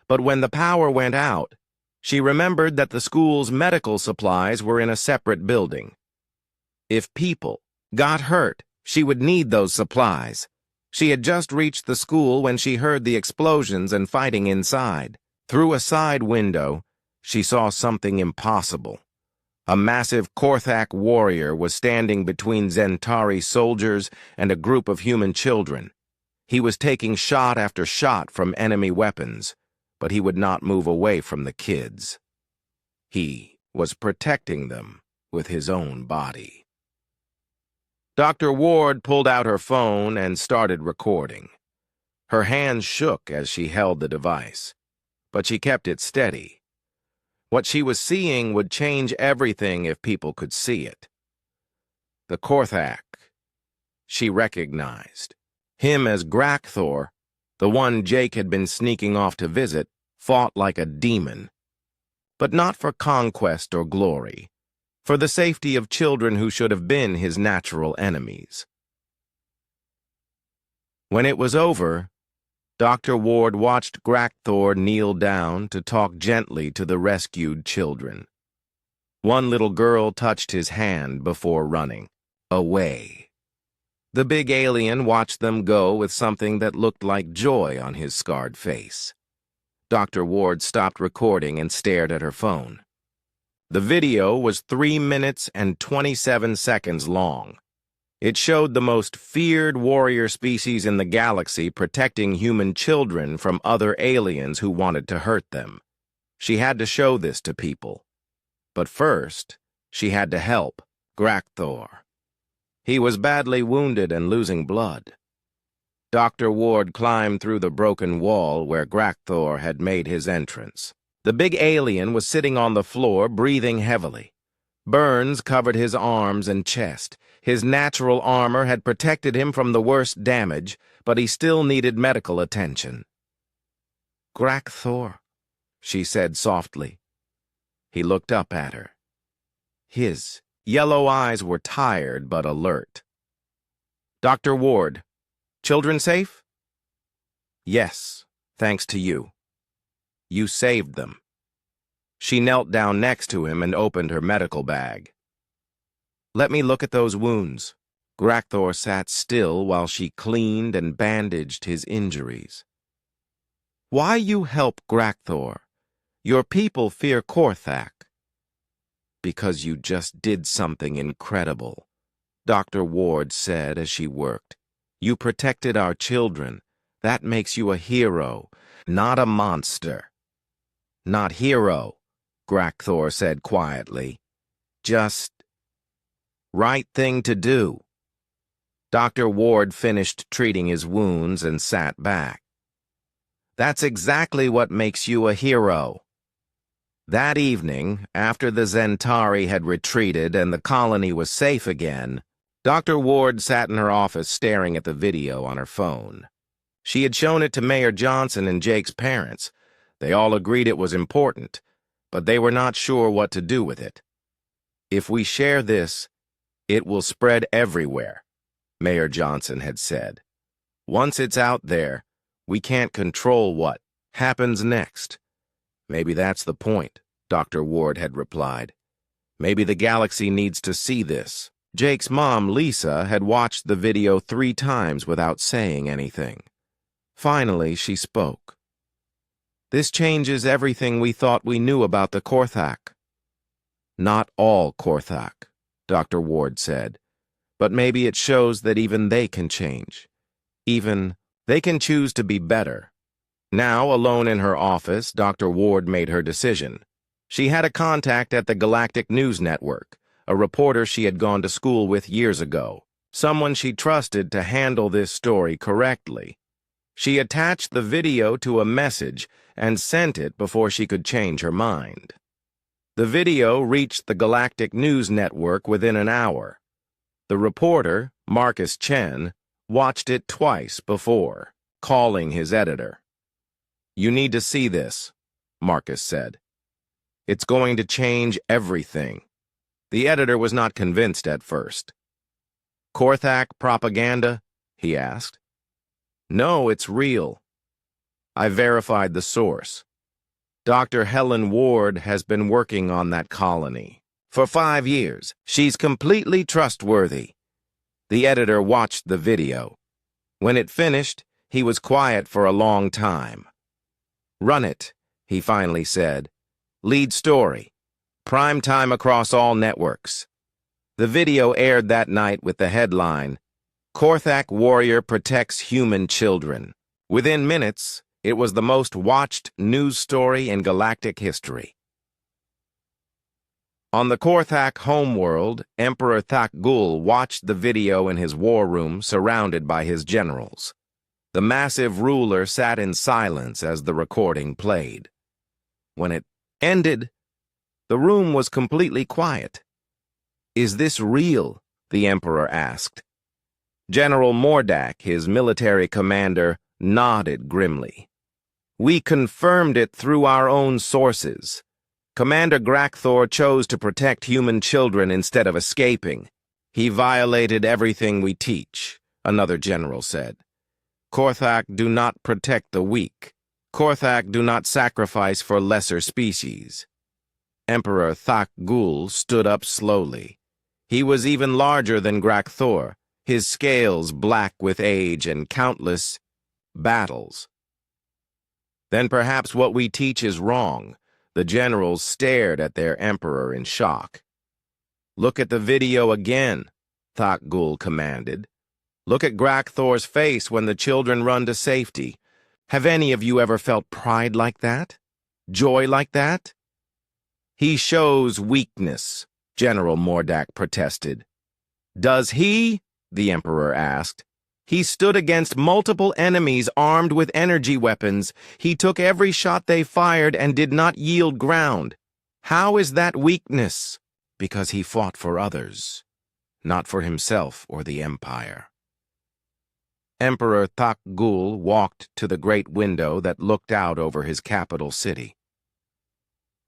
But when the power went out, she remembered that the school's medical supplies were in a separate building. If people got hurt, she would need those supplies. She had just reached the school when she heard the explosions and fighting inside. Through a side window, she saw something impossible. A massive Korthak warrior was standing between Zentari soldiers and a group of human children. He was taking shot after shot from enemy weapons, but he would not move away from the kids. He was protecting them with his own body. Dr. Ward pulled out her phone and started recording. Her hands shook as she held the device, but she kept it steady. What she was seeing would change everything if people could see it. The Korthak. She recognized. Him as Grakthor, the one Jake had been sneaking off to visit, fought like a demon. But not for conquest or glory. For the safety of children who should have been his natural enemies. When it was over, Dr. Ward watched Grakthor kneel down to talk gently to the rescued children. One little girl touched his hand before running away. The big alien watched them go with something that looked like joy on his scarred face. Dr. Ward stopped recording and stared at her phone. The video was 3 minutes and 27 seconds long. It showed the most feared warrior species in the galaxy protecting human children from other aliens who wanted to hurt them. She had to show this to people. But first, she had to help Grakthor. He was badly wounded and losing blood. Dr. Ward climbed through the broken wall where Grakthor had made his entrance. The big alien was sitting on the floor, breathing heavily. Burns covered his arms and chest. His natural armor had protected him from the worst damage, but he still needed medical attention. "Grakthor," she said softly. He looked up at her. His yellow eyes were tired but alert. "Dr. Ward, children safe?" "Yes, thanks to you. You saved them." She knelt down next to him and opened her medical bag. "Let me look at those wounds." Grakthor sat still while she cleaned and bandaged his injuries. "Why you help Grakthor? Your people fear Korthak." "Because you just did something incredible," Dr. Ward said as she worked. "You protected our children. That makes you a hero, not a monster." "Not hero," Grakthor said quietly. "Just right thing to do." Dr. Ward finished treating his wounds and sat back. "That's exactly what makes you a hero." That evening, after the Zentari had retreated and the colony was safe again, Dr. Ward sat in her office staring at the video on her phone. She had shown it to Mayor Johnson and Jake's parents. They all agreed it was important, but they were not sure what to do with it. "If we share this, it will spread everywhere," Mayor Johnson had said. "Once it's out there, we can't control what happens next." "Maybe that's the point," Dr. Ward had replied. "Maybe the galaxy needs to see this." Jake's mom, Lisa, had watched the video 3 times without saying anything. Finally, she spoke. "This changes everything we thought we knew about the Korthak." "Not all Korthak," Dr. Ward said. "But maybe it shows that even they can change. Even they can choose to be better." Now, alone in her office, Dr. Ward made her decision. She had a contact at the Galactic News Network, a reporter she had gone to school with years ago, someone she trusted to handle this story correctly. She attached the video to a message and sent it before she could change her mind. The video reached the Galactic News Network within an hour. The reporter, Marcus Chen, watched it twice before, calling his editor. "You need to see this," Marcus said. "It's going to change everything." The editor was not convinced at first. "Korthak propaganda?" he asked. "No, it's real. I verified the source. Dr. Helen Ward has been working on that colony for 5 years. She's completely trustworthy." The editor watched the video. When it finished, he was quiet for a long time. "Run it," he finally said. "Lead story. Prime time across all networks." The video aired that night with the headline, "Korthak Warrior Protects Human Children." Within minutes, it was the most watched news story in galactic history. On the Korthak homeworld, Emperor Thak-Gul watched the video in his war room surrounded by his generals. The massive ruler sat in silence as the recording played. When it ended, the room was completely quiet. "Is this real?" the Emperor asked. General Mordak, his military commander, nodded grimly. "We confirmed it through our own sources. Commander Grakthor chose to protect human children instead of escaping. He violated everything we teach," another general said. "Korthak do not protect the weak. Korthak do not sacrifice for lesser species." Emperor Thak-Gul stood up slowly. He was even larger than Grakthor, his scales black with age and countless battles. "Then perhaps what we teach is wrong." The generals stared at their emperor in shock. "Look at the video again," Thak-Gul commanded. "Look at Grakthor's face when the children run to safety. Have any of you ever felt pride like that? Joy like that?" "He shows weakness," General Mordak protested. "Does he?" the Emperor asked. He stood against multiple enemies armed with energy weapons. He took every shot they fired and did not yield ground. How is that weakness? Because he fought for others, not for himself or the Empire. Emperor Thak Gul walked to the great window that looked out over his capital city.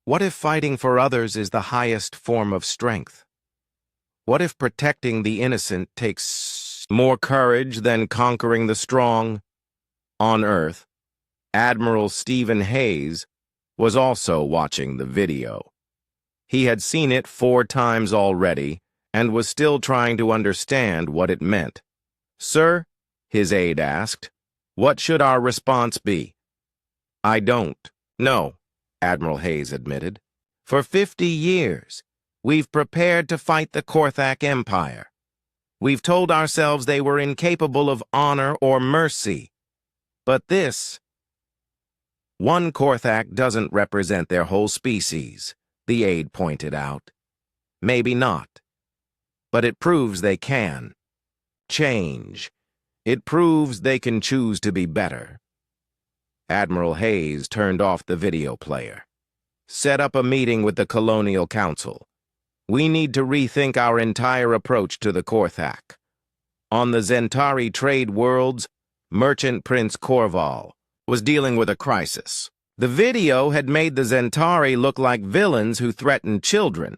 What if fighting for others is the highest form of strength? What if protecting the innocent takes more courage than conquering the strong? On Earth, Admiral Stephen Hayes was also watching the video. He had seen it 4 times already and was still trying to understand what it meant. "Sir," his aide asked, "what should our response be?" "I don't know," Admiral Hayes admitted. "For 50 years, we've prepared to fight the Korthak Empire. We've told ourselves they were incapable of honor or mercy. But this... One Korthak doesn't represent their whole species," the aide pointed out. "Maybe not. But it proves they can change. It proves they can choose to be better." Admiral Hayes turned off the video player. "Set up a meeting with the Colonial Council. We need to rethink our entire approach to the Korthak. On the Zentari trade worlds, Merchant Prince Korval was dealing with a crisis. The video had made the Zentari look like villains who threatened children.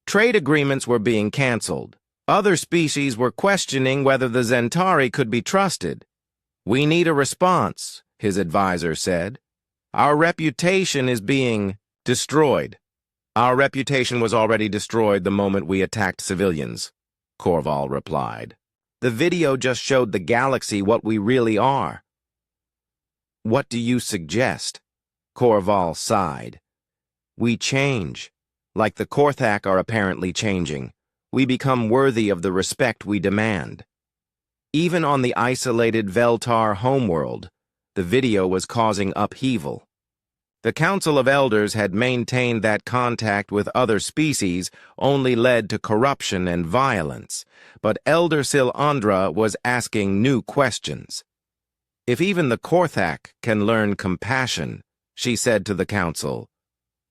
Trade agreements were being canceled. Other species were questioning whether the Zentari could be trusted. "We need a response," his advisor said. "Our reputation is being destroyed." "Our reputation was already destroyed the moment we attacked civilians," Korval replied. "The video just showed the galaxy what we really are." "What do you suggest?" Korval sighed. "We change, like the Korthak are apparently changing. We become worthy of the respect we demand." Even on the isolated Veltar homeworld, the video was causing upheaval. The Council of Elders had maintained that contact with other species only led to corruption and violence, but Elder Silandra was asking new questions. "If even the Korthak can learn compassion," she said to the Council,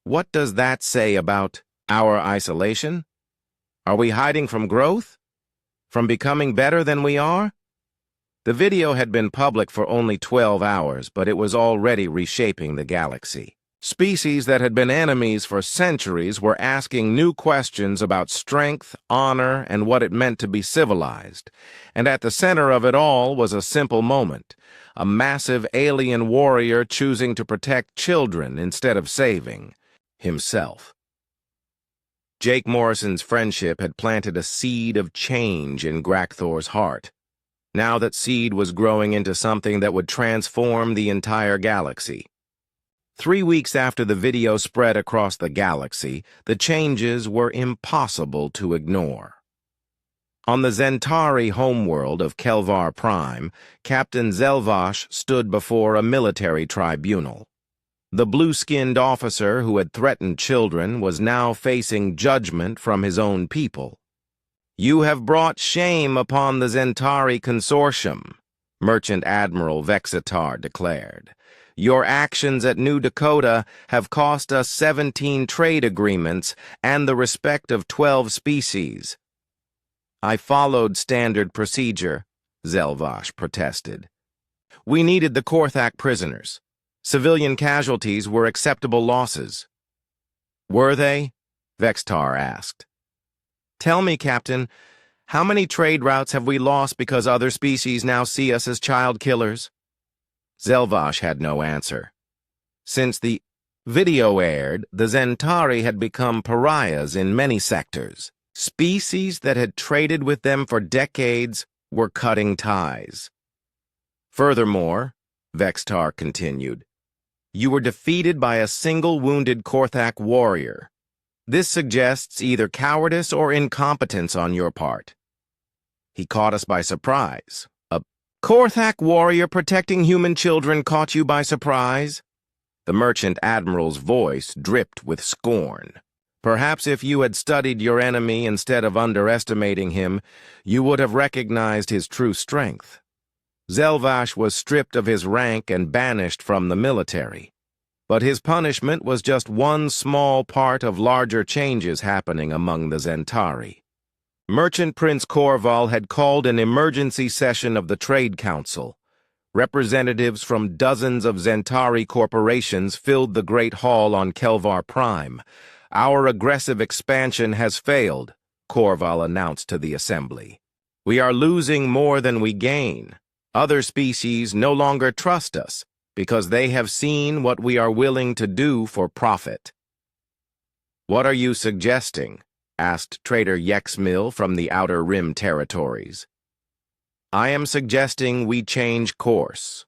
"what does that say about our isolation? Are we hiding from growth? From becoming better than we are?" The video had been public for only 12 hours, but it was already reshaping the galaxy. Species that had been enemies for centuries were asking new questions about strength, honor, and what it meant to be civilized. And at the center of it all was a simple moment: a massive alien warrior choosing to protect children instead of saving himself. Jake Morrison's friendship had planted a seed of change in Grakthor's heart. Now that seed was growing into something that would transform the entire galaxy. 3 weeks after the video spread across the galaxy, the changes were impossible to ignore. On the Zentari homeworld of Kelvar Prime, Captain Zelvash stood before a military tribunal. The blue-skinned officer who had threatened children was now facing judgment from his own people. "You have brought shame upon the Zentari Consortium," Merchant Admiral Vexitar declared. "Your actions at New Dakota have cost us 17 trade agreements and the respect of 12 species." "I followed standard procedure," Zelvash protested. "We needed the Korthak prisoners. Civilian casualties were acceptable losses." "Were they?" Vextar asked. "Tell me, Captain, how many trade routes have we lost because other species now see us as child killers?" Zelvash had no answer. Since the video aired, the Zentari had become pariahs in many sectors. Species that had traded with them for decades were cutting ties. "Furthermore," Vextar continued, "you were defeated by a single wounded Korthak warrior. This suggests either cowardice or incompetence on your part." "He caught us by surprise." "A Korthak warrior protecting human children caught you by surprise?" The Merchant Admiral's voice dripped with scorn. "Perhaps if you had studied your enemy instead of underestimating him, you would have recognized his true strength." Zelvash was stripped of his rank and banished from the military. But his punishment was just one small part of larger changes happening among the Zentari. Merchant Prince Korval had called an emergency session of the Trade Council. Representatives from dozens of Zentari corporations filled the Great Hall on Kelvar Prime. "Our aggressive expansion has failed," Korval announced to the assembly. "We are losing more than we gain. Other species no longer trust us because they have seen what we are willing to do for profit." "What are you suggesting?" asked Trader Yexmill from the Outer Rim territories. "I am suggesting we change course.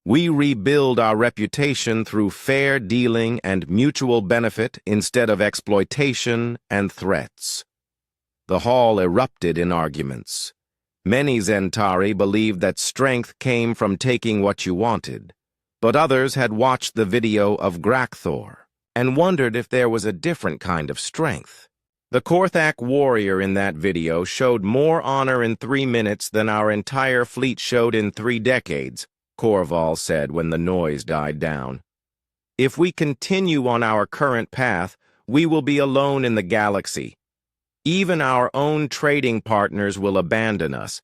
We rebuild our reputation through fair dealing and mutual benefit instead of exploitation and threats." The hall erupted in arguments. Many Zentari believed that strength came from taking what you wanted, but others had watched the video of Grakthor and wondered if there was a different kind of strength. "The Korthak warrior in that video showed more honor in 3 minutes than our entire fleet showed in 3 decades, Korval said when the noise died down. "If we continue on our current path, we will be alone in the galaxy. Even our own trading partners will abandon us."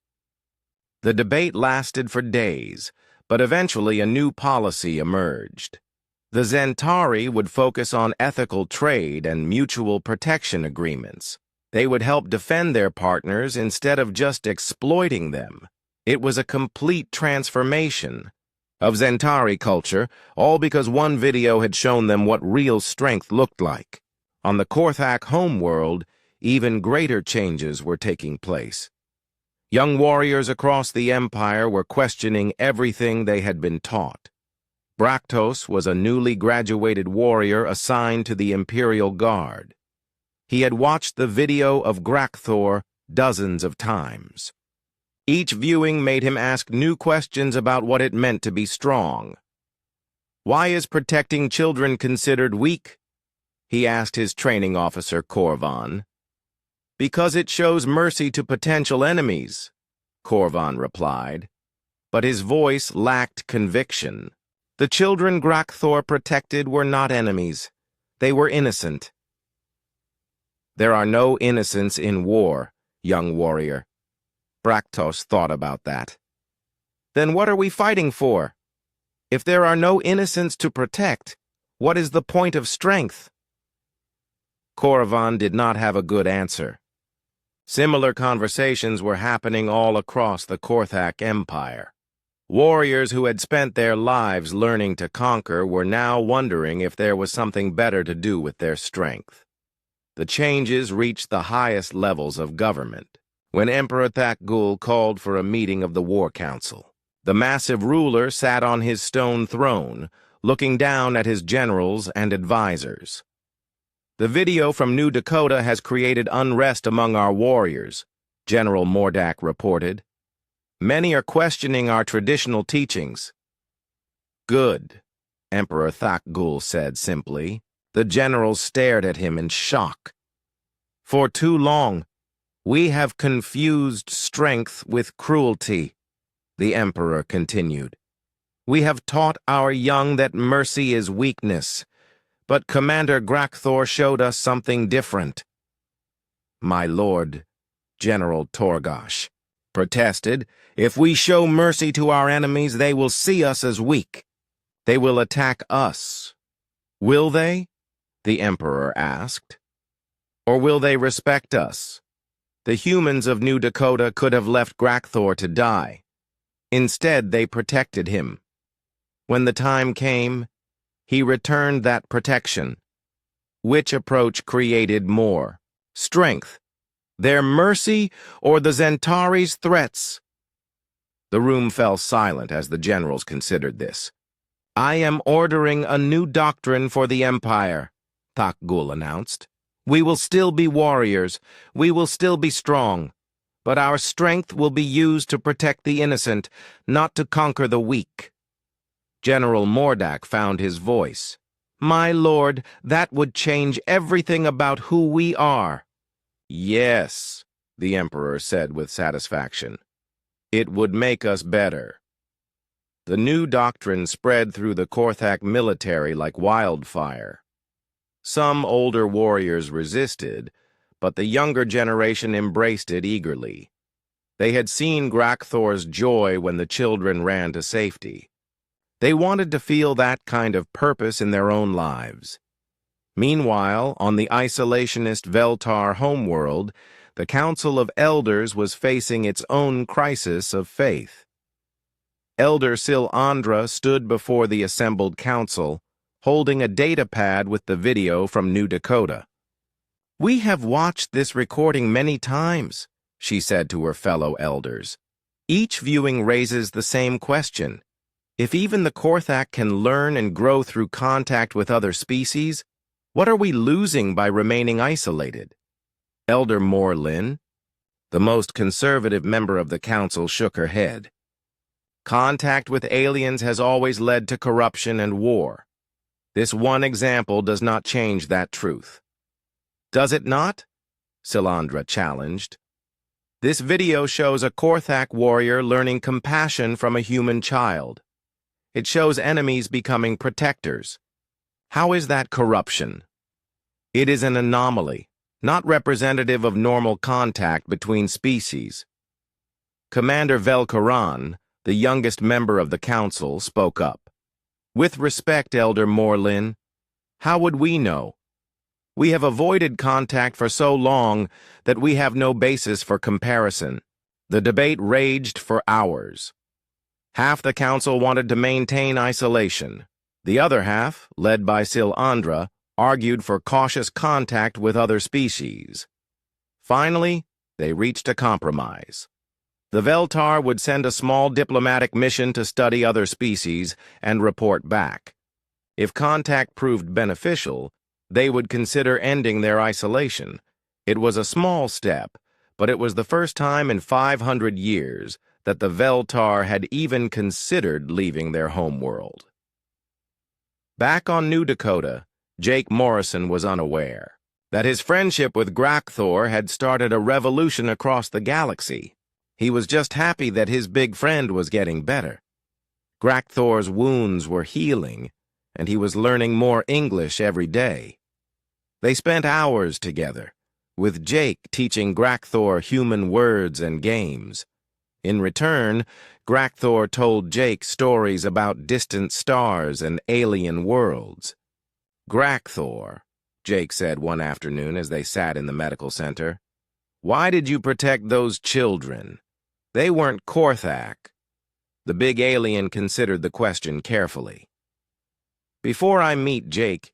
The debate lasted for days, but eventually a new policy emerged. The Zentari would focus on ethical trade and mutual protection agreements. They would help defend their partners instead of just exploiting them. It was a complete transformation of Zentari culture, all because one video had shown them what real strength looked like. On the Korthak homeworld, even greater changes were taking place. Young warriors across the Empire were questioning everything they had been taught. Braktos was a newly graduated warrior assigned to the Imperial Guard. He had watched the video of Grakthor dozens of times. Each viewing made him ask new questions about what it meant to be strong. "Why is protecting children considered weak?" he asked his training officer, Korvan. "Because it shows mercy to potential enemies," Korvan replied. But his voice lacked conviction. The children Grakthor protected were not enemies. They were innocent. "There are no innocents in war, young warrior." Braktos thought about that. "Then what are we fighting for? If there are no innocents to protect, what is the point of strength?" Korvan did not have a good answer. Similar conversations were happening all across the Korthak Empire. Warriors who had spent their lives learning to conquer were now wondering if there was something better to do with their strength. The changes reached the highest levels of government when Emperor Thakgul called for a meeting of the War Council. The massive ruler sat on his stone throne, looking down at his generals and advisors. "The video from New Dakota has created unrest among our warriors," General Mordak reported. "Many are questioning our traditional teachings." "Good," Emperor Thakgul said simply. The generals stared at him in shock. "For too long, we have confused strength with cruelty," the Emperor continued. "We have taught our young that mercy is weakness, but Commander Grakthor showed us something different." "My lord," General Torgosh protested, "if we show mercy to our enemies, they will see us as weak. They will attack us." "Will they?" the Emperor asked. "Or will they respect us? The humans of New Dakota could have left Grakthor to die. Instead, they protected him. When the time came, he returned that protection. Which approach created more strength? Their mercy or the Zentari's threats?" The room fell silent as the generals considered this. "I am ordering a new doctrine for the Empire," Thakgul announced. "We will still be warriors. We will still be strong. But our strength will be used to protect the innocent, not to conquer the weak." General Mordak found his voice. "My lord, that would change everything about who we are." "Yes," the Emperor said with satisfaction. "It would make us better." The new doctrine spread through the Korthak military like wildfire. Some older warriors resisted, but the younger generation embraced it eagerly. They had seen Grakthor's joy when the children ran to safety. They wanted to feel that kind of purpose in their own lives. Meanwhile, on the isolationist Veltar homeworld, the Council of Elders was facing its own crisis of faith. Elder Silandra stood before the assembled council, holding a datapad with the video from New Dakota. "We have watched this recording many times," she said to her fellow elders. "Each viewing raises the same question. If even the Korthak can learn and grow through contact with other species, what are we losing by remaining isolated?" Elder Morlin, the most conservative member of the council, shook her head. "Contact with aliens has always led to corruption and war. This one example does not change that truth." "Does it not?" Silandra challenged. "This video shows a Korthak warrior learning compassion from a human child. It shows enemies becoming protectors. How is that corruption? It is an anomaly, not representative of normal contact between species." Commander Velkaran, the youngest member of the council, spoke up. "With respect, Elder Morlin, how would we know? We have avoided contact for so long that we have no basis for comparison." The debate raged for hours. Half the council wanted to maintain isolation. The other half, led by Silandra, argued for cautious contact with other species. Finally, they reached a compromise. The Veltar would send a small diplomatic mission to study other species and report back. If contact proved beneficial, they would consider ending their isolation. It was a small step, but it was the first time in 500 years that the Veltar had even considered leaving their homeworld. Back on New Dakota, Jake Morrison was unaware that his friendship with Grakthor had started a revolution across the galaxy. He was just happy that his big friend was getting better. Grakthor's wounds were healing, and he was learning more English every day. They spent hours together, with Jake teaching Grakthor human words and games. In return, Grakthor told Jake stories about distant stars and alien worlds. "Grakthor," Jake said one afternoon as they sat in the medical center, "why did you protect those children? They weren't Korthak." The big alien considered the question carefully. "Before I meet Jake,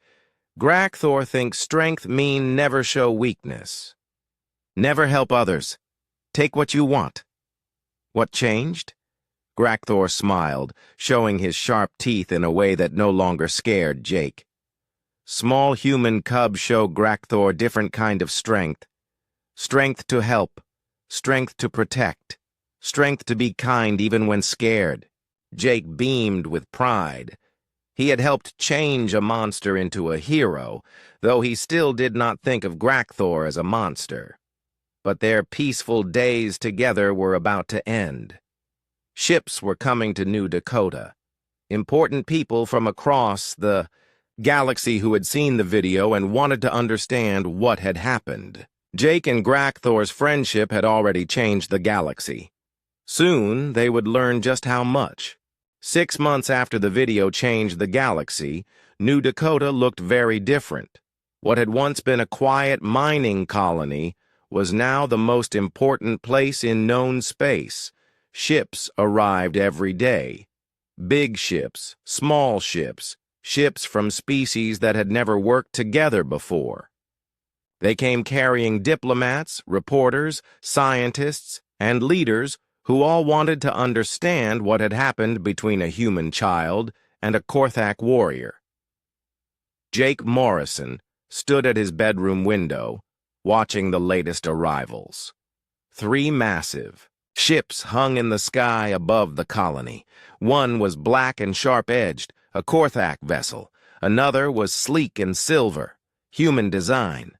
Grakthor thinks strength mean never show weakness. Never help others. Take what you want." "What changed?" Grakthor smiled, showing his sharp teeth in a way that no longer scared Jake. Small human cubs show Grakthor different kind of strength. Strength to help, strength to protect, strength to be kind even when scared. Jake beamed with pride. He had helped change a monster into a hero, though he still did not think of Grakthor as a monster. But their peaceful days together were about to end. Ships were coming to New Dakota. Important people from across the galaxy who had seen the video and wanted to understand what had happened. Jake and Grakthor's friendship had already changed the galaxy. Soon, they would learn just how much. 6 months after the video changed the galaxy, New Dakota looked very different. What had once been a quiet mining colony was now the most important place in known space. Ships arrived every day. Big ships, small ships, ships from species that had never worked together before. They came carrying diplomats, reporters, scientists, and leaders who all wanted to understand what had happened between a human child and a Korthak warrior. Jake Morrison stood at his bedroom window, watching the latest arrivals. 3 massive ships hung in the sky above the colony. One was black and sharp-edged, a Korthak vessel. Another was sleek and silver, human design.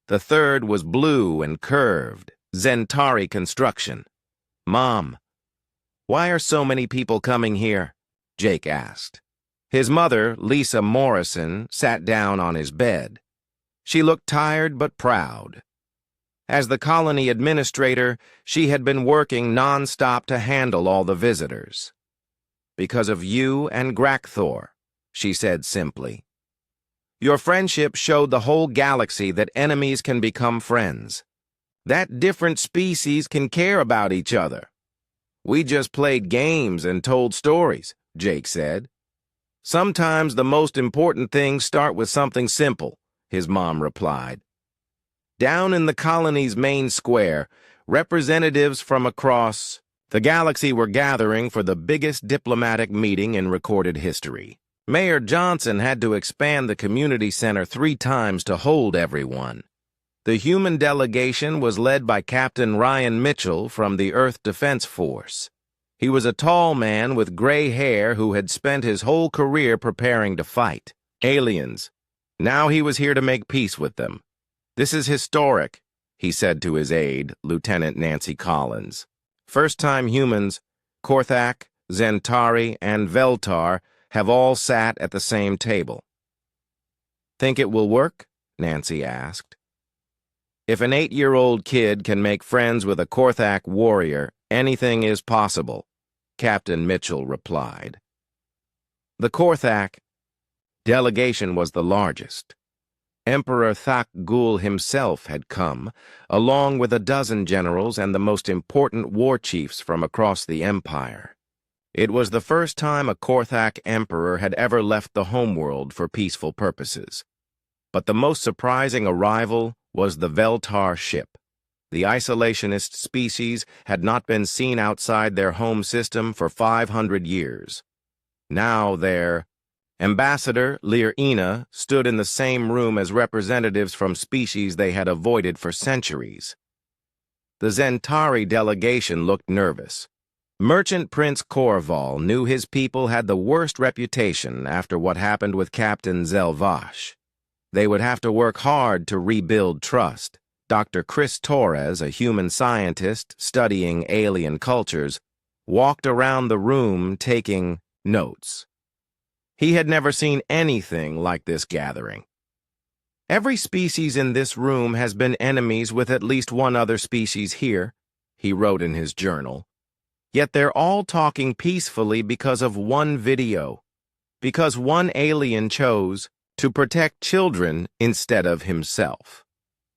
The third was blue and curved, Zentari construction. "Mom, why are so many people coming here?" Jake asked. His mother, Lisa Morrison, sat down on his bed. She looked tired but proud. As the colony administrator, she had been working non-stop to handle all the visitors. "Because of you and Grakthor," she said simply. "Your friendship showed the whole galaxy that enemies can become friends. That different species can care about each other." "We just played games and told stories," Jake said. "Sometimes the most important things start with something simple," his mom replied. Down in the colony's main square, representatives from across the galaxy were gathering for the biggest diplomatic meeting in recorded history. Mayor Johnson had to expand the community center 3 times to hold everyone. The human delegation was led by Captain Ryan Mitchell from the Earth Defense Force. He was a tall man with gray hair who had spent his whole career preparing to fight aliens. Now he was here to make peace with them. "This is historic," he said to his aide, Lieutenant Nancy Collins. "First-time humans, Korthak, Zentari, and Veltar, have all sat at the same table." "Think it will work?" Nancy asked. "If an 8-year-old kid can make friends with a Korthak warrior, anything is possible," Captain Mitchell replied. The Korthak delegation was the largest. Emperor Thak Gul himself had come, along with a dozen generals and the most important war chiefs from across the empire. It was the first time a Korthak emperor had ever left the homeworld for peaceful purposes. But the most surprising arrival was the Veltar ship. The isolationist species had not been seen outside their home system for 500 years. Now their ambassador, Lir Ina, stood in the same room as representatives from species they had avoided for centuries. The Zentari delegation looked nervous. Merchant Prince Korval knew his people had the worst reputation after what happened with Captain Zelvash. They would have to work hard to rebuild trust. Dr. Chris Torres, a human scientist studying alien cultures, walked around the room taking notes. He had never seen anything like this gathering. "Every species in this room has been enemies with at least one other species here," he wrote in his journal. "Yet they're all talking peacefully because of one video, because one alien chose to protect children instead of himself."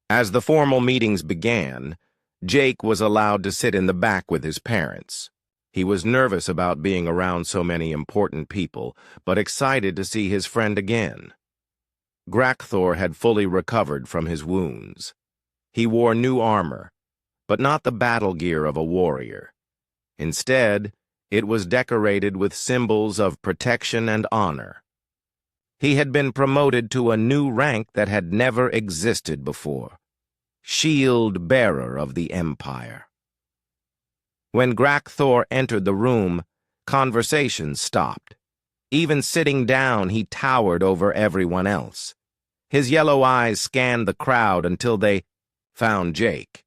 As the formal meetings began, Jake was allowed to sit in the back with his parents. He was nervous about being around so many important people, but excited to see his friend again. Grakthor had fully recovered from his wounds. He wore new armor, but not the battle gear of a warrior. Instead, it was decorated with symbols of protection and honor. He had been promoted to a new rank that had never existed before: Shield Bearer of the Empire. When Grakthor entered the room, conversation stopped. Even sitting down, he towered over everyone else. His yellow eyes scanned the crowd until they found Jake.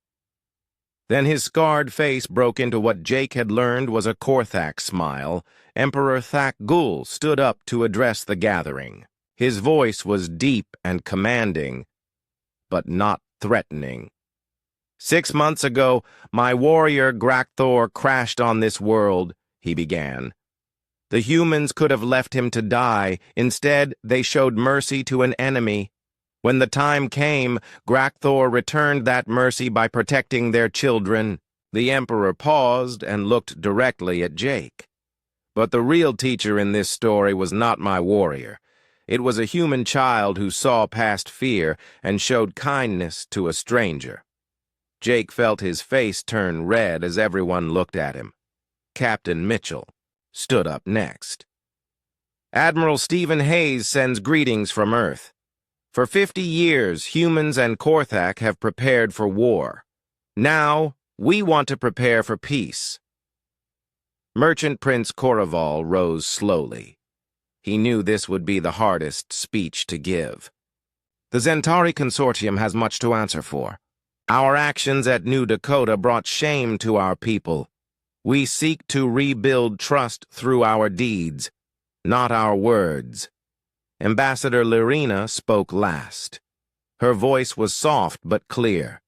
Then his scarred face broke into what Jake had learned was a Korthak smile. Emperor Thak Gul stood up to address the gathering. His voice was deep and commanding, but not threatening. "6 months ago, my warrior Grakthor crashed on this world," he began. "The humans could have left him to die. Instead, they showed mercy to an enemy. When the time came, Grakthor returned that mercy by protecting their children." The Emperor paused and looked directly at Jake. "But the real teacher in this story was not my warrior. It was a human child who saw past fear and showed kindness to a stranger." Jake felt his face turn red as everyone looked at him. Captain Mitchell stood up next. "Admiral Stephen Hayes sends greetings from Earth. For 50 years, humans and Korthak have prepared for war. Now, we want to prepare for peace." Merchant Prince Korval rose slowly. He knew this would be the hardest speech to give. "The Zentari Consortium has much to answer for. Our actions at New Dakota brought shame to our people. We seek to rebuild trust through our deeds. not our words. Ambassador Lyrina spoke last. Her voice was soft but clear.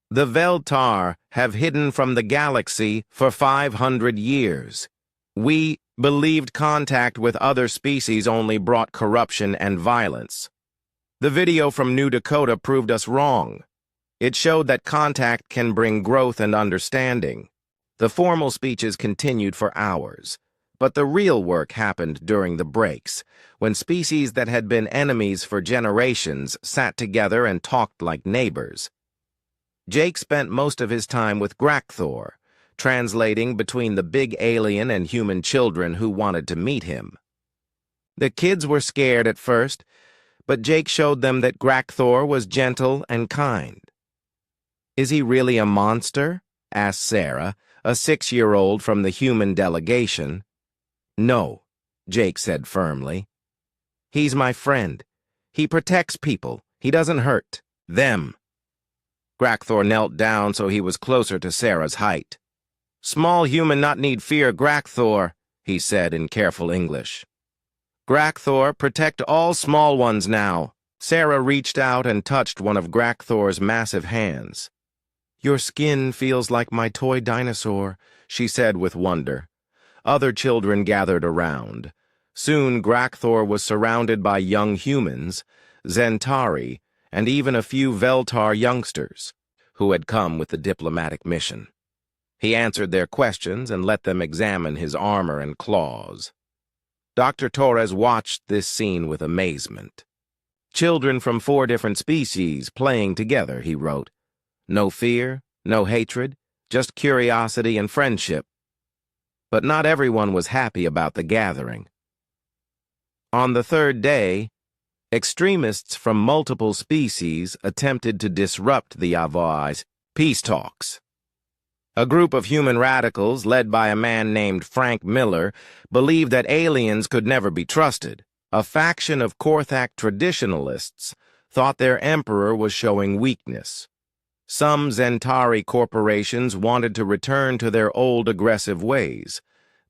The Veltar have hidden from the galaxy for 500 years. We believed contact with other species only brought corruption and violence. The video from New Dakota proved us wrong. It showed that contact can bring growth and understanding. The formal speeches continued for hours, but the real work happened during the breaks, when species that had been enemies for generations sat together and talked like neighbors. Jake spent most of his time with Grakthor, translating between the big alien and human children who wanted to meet him. The kids were scared at first, but Jake showed them that Grakthor was gentle and kind. "Is he really a monster?" asked Sarah, a 6-year-old from the human delegation. "No," Jake said firmly. "He's my friend. He protects people. He doesn't hurt them." Grakthor knelt down so he was closer to Sarah's height. "Small human not need fear Grakthor," he said in careful English. "Grakthor, protect all small ones now." Sarah reached out and touched one of Grakthor's massive hands. "Your skin feels like my toy dinosaur," she said with wonder. Other children gathered around. Soon Grakthor was surrounded by young humans, Zentari, and even a few Veltar youngsters, who had come with the diplomatic mission. He answered their questions and let them examine his armor and claws. Dr. Torres watched this scene with amazement. "Children from 4 different species playing together," he wrote. "No fear, no hatred, just curiosity and friendship." But not everyone was happy about the gathering. On the 3rd day, extremists from multiple species attempted to disrupt the HFY's peace talks. A group of human radicals, led by a man named Frank Miller, believed that aliens could never be trusted. A faction of Korthak traditionalists thought their emperor was showing weakness. Some Zentari corporations wanted to return to their old aggressive ways.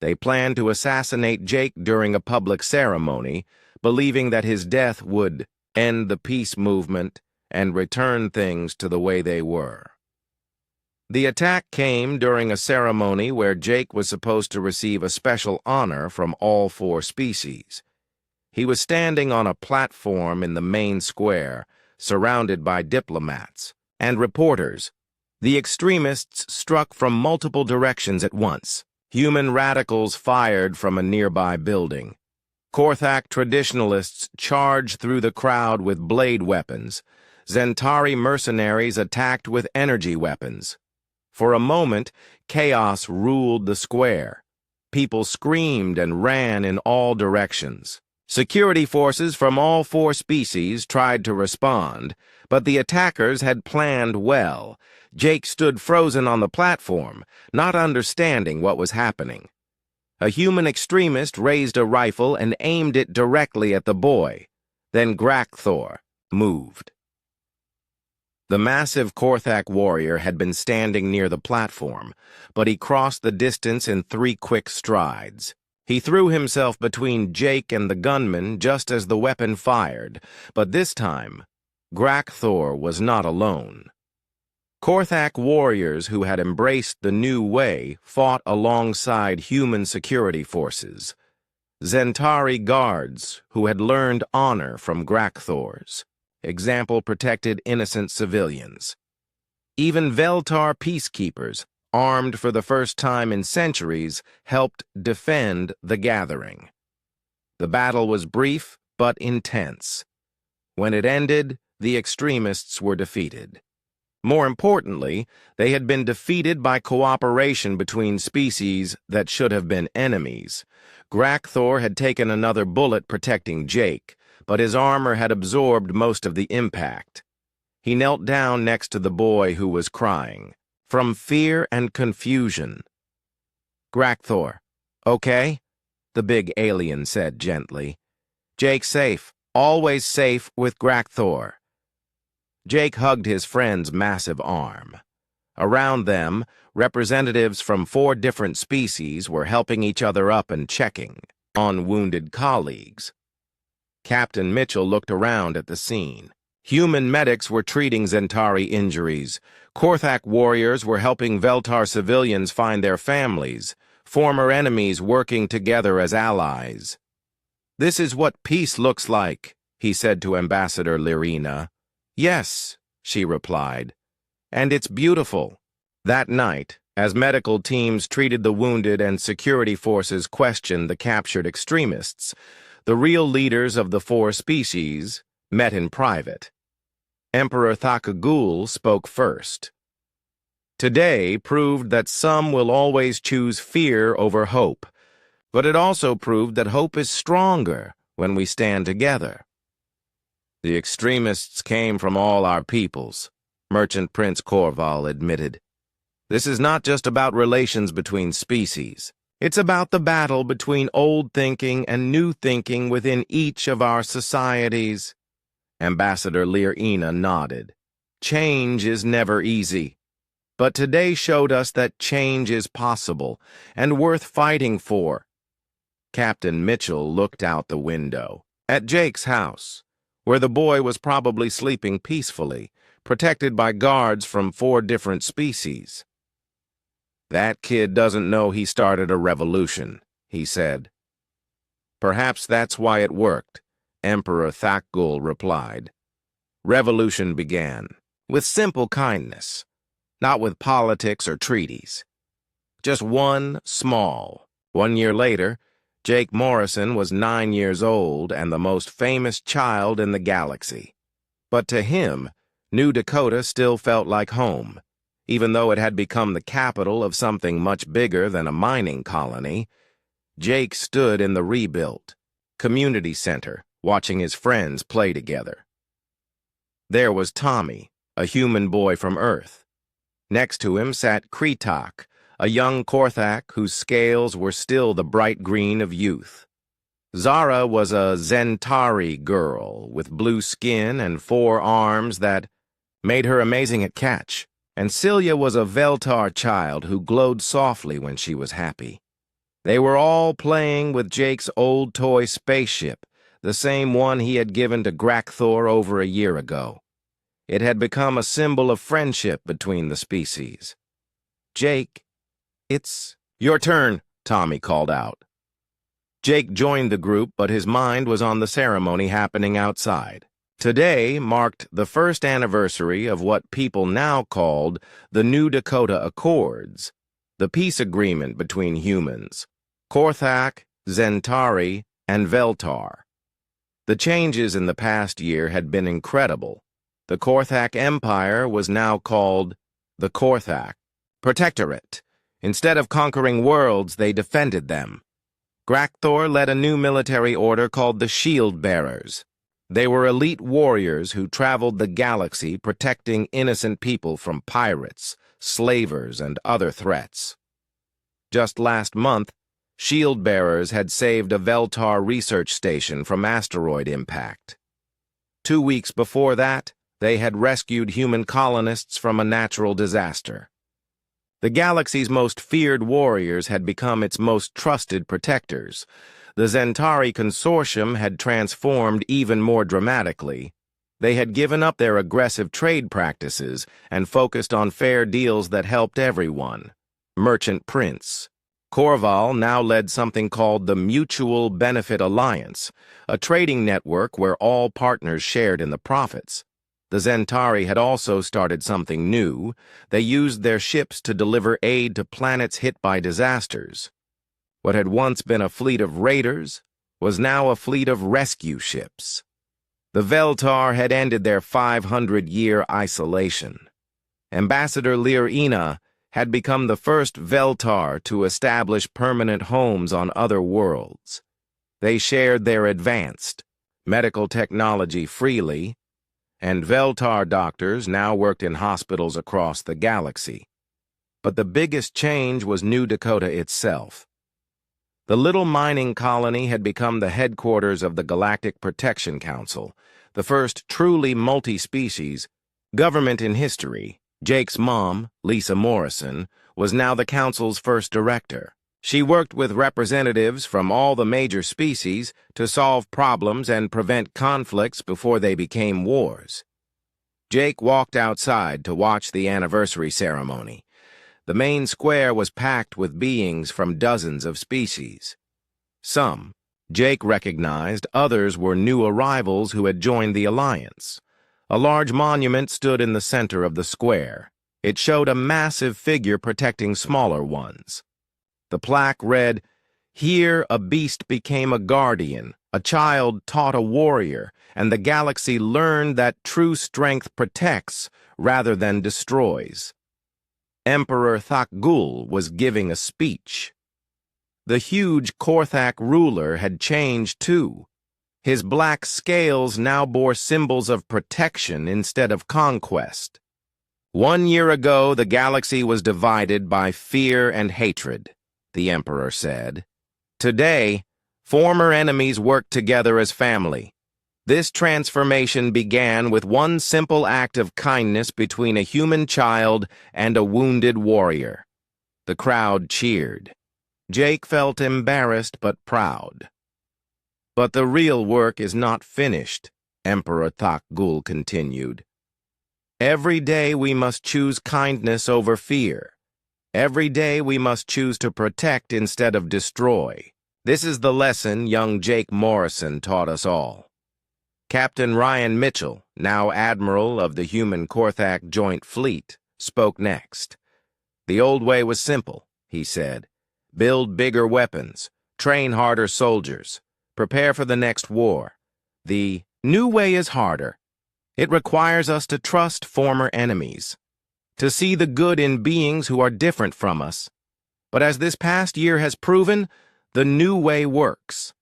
They planned to assassinate Jake during a public ceremony, believing that his death would end the peace movement and return things to the way they were. The attack came during a ceremony where Jake was supposed to receive a special honor from all 4 species. He was standing on a platform in the main square, surrounded by diplomats and reporters. The extremists struck from multiple directions at once. Human radicals fired from a nearby building. Korthak traditionalists charged through the crowd with blade weapons. Zentari mercenaries attacked with energy weapons. For a moment, chaos ruled the square. People screamed and ran in all directions. Security forces from all 4 species tried to respond, but the attackers had planned well. Jake stood frozen on the platform, not understanding what was happening. A human extremist raised a rifle and aimed it directly at the boy. Then Grakthor moved. The massive Korthak warrior had been standing near the platform, but he crossed the distance in 3 quick strides. He threw himself between Jake and the gunman just as the weapon fired, but this time, Grakthor was not alone. Korthak warriors who had embraced the new way fought alongside human security forces. Zentari guards who had learned honor from Grakthors. Example protected innocent civilians. Even Veltar peacekeepers, armed for the first time in centuries, helped defend the gathering. The battle was brief but intense. When it ended, the extremists were defeated. More importantly, they had been defeated by cooperation between species that should have been enemies. Grakthor had taken another bullet protecting Jake, but his armor had absorbed most of the impact. He knelt down next to the boy who was crying, from fear and confusion. "Grakthor, okay?" the big alien said gently. "Jake's safe, always safe with Grakthor." Jake hugged his friend's massive arm. Around them, representatives from 4 different species were helping each other up and checking on wounded colleagues. Captain Mitchell looked around at the scene. Human medics were treating Zentari injuries. Korthak warriors were helping Veltar civilians find their families, former enemies working together as allies. "This is what peace looks like," he said to Ambassador Lyrina. "Yes," she replied, "and it's beautiful." That night, as medical teams treated the wounded and security forces questioned the captured extremists, the real leaders of the four species met in private. Emperor Thakagul spoke first. Today proved that some will always choose fear over hope, but it also proved that hope is stronger when we stand together. "The extremists came from all our peoples," Merchant Prince Korval admitted. "This is not just about relations between species. It's about the battle between old thinking and new thinking within each of our societies." Ambassador Lyrina nodded. "Change is never easy. But today showed us that change is possible and worth fighting for." Captain Mitchell looked out the window. At Jake's house, where the boy was probably sleeping peacefully, protected by guards from 4 different species. "That kid doesn't know he started a revolution," he said. "Perhaps that's why it worked," Emperor Thakgul replied. "Revolution began with simple kindness, not with politics or treaties. Just one small. 1 year later, Jake Morrison was 9 years old and the most famous child in the galaxy. But to him, New Dakota still felt like home. Even though it had become the capital of something much bigger than a mining colony, Jake stood in the rebuilt community center, watching his friends play together. There was Tommy, a human boy from Earth. Next to him sat Kretak, a young Korthak whose scales were still the bright green of youth. Zara was a Zentari girl with blue skin and 4 arms that made her amazing at catch, and Celia was a Veltar child who glowed softly when she was happy. They were all playing with Jake's old toy spaceship, the same one he had given to Grakthor over a year ago. It had become a symbol of friendship between the species. "Jake, it's your turn," Tommy called out. Jake joined the group, but his mind was on the ceremony happening outside. Today marked the first anniversary of what people now called the New Dakota Accords, the peace agreement between humans, Korthak, Zentari, and Veltar. The changes in the past year had been incredible. The Korthak Empire was now called the Korthak Protectorate. Instead of conquering worlds, they defended them. Grakthor led a new military order called the Shield Bearers. They were elite warriors who traveled the galaxy protecting innocent people from pirates, slavers, and other threats. Just last month, Shield Bearers had saved a Veltar research station from asteroid impact. 2 weeks before that, they had rescued human colonists from a natural disaster. The galaxy's most feared warriors had become its most trusted protectors. The Zentari Consortium had transformed even more dramatically. They had given up their aggressive trade practices and focused on fair deals that helped everyone. Merchant Prince Korval now led something called the Mutual Benefit Alliance, a trading network where all partners shared in the profits. The Zentari had also started something new. They used their ships to deliver aid to planets hit by disasters. What had once been a fleet of raiders was now a fleet of rescue ships. The Veltar had ended their 500-year isolation. Ambassador Lyrina had become the first Veltar to establish permanent homes on other worlds. They shared their advanced medical technology freely, and Veltar doctors now worked in hospitals across the galaxy. But the biggest change was New Dakota itself. The little mining colony had become the headquarters of the Galactic Protection Council, the first truly multi-species government in history. Jake's mom, Lisa Morrison, was now the council's first director. She worked with representatives from all the major species to solve problems and prevent conflicts before they became wars. Jake walked outside to watch the anniversary ceremony. The main square was packed with beings from dozens of species. Some, Jake recognized, others were new arrivals who had joined the alliance. A large monument stood in the center of the square. It showed a massive figure protecting smaller ones. The plaque read, "Here a beast became a guardian, a child taught a warrior, and the galaxy learned that true strength protects rather than destroys." Emperor Thakgul was giving a speech. The huge Korthak ruler had changed too. His black scales now bore symbols of protection instead of conquest. 1 year ago, the galaxy was divided by fear and hatred, the Emperor said. Today, former enemies work together as family. This transformation began with one simple act of kindness between a human child and a wounded warrior. The crowd cheered. Jake felt embarrassed but proud. "But the real work is not finished," Emperor Thakgul continued. "Every day we must choose kindness over fear. Every day we must choose to protect instead of destroy. This is the lesson young Jake Morrison taught us all." Captain Ryan Mitchell, now Admiral of the Human Korthak Joint Fleet, spoke next. "The old way was simple," he said. "Build bigger weapons, train harder soldiers, prepare for the next war. The new way is harder. It requires us to trust former enemies, to see the good in beings who are different from us. But as this past year has proven, the new way works."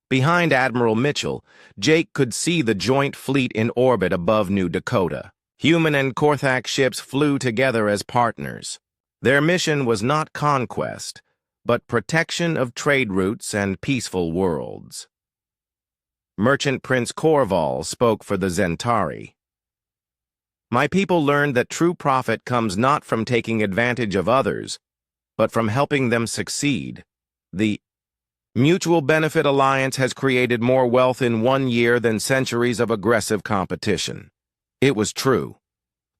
Behind Admiral Mitchell, Jake could see the joint fleet in orbit above New Dakota. Human and Korthak ships flew together as partners. Their mission was not conquest, but protection of trade routes and peaceful worlds. Merchant Prince Korval spoke for the Zentari. "My people learned that true profit comes not from taking advantage of others, but from helping them succeed. The Mutual Benefit Alliance has created more wealth in 1 year than centuries of aggressive competition." It was true.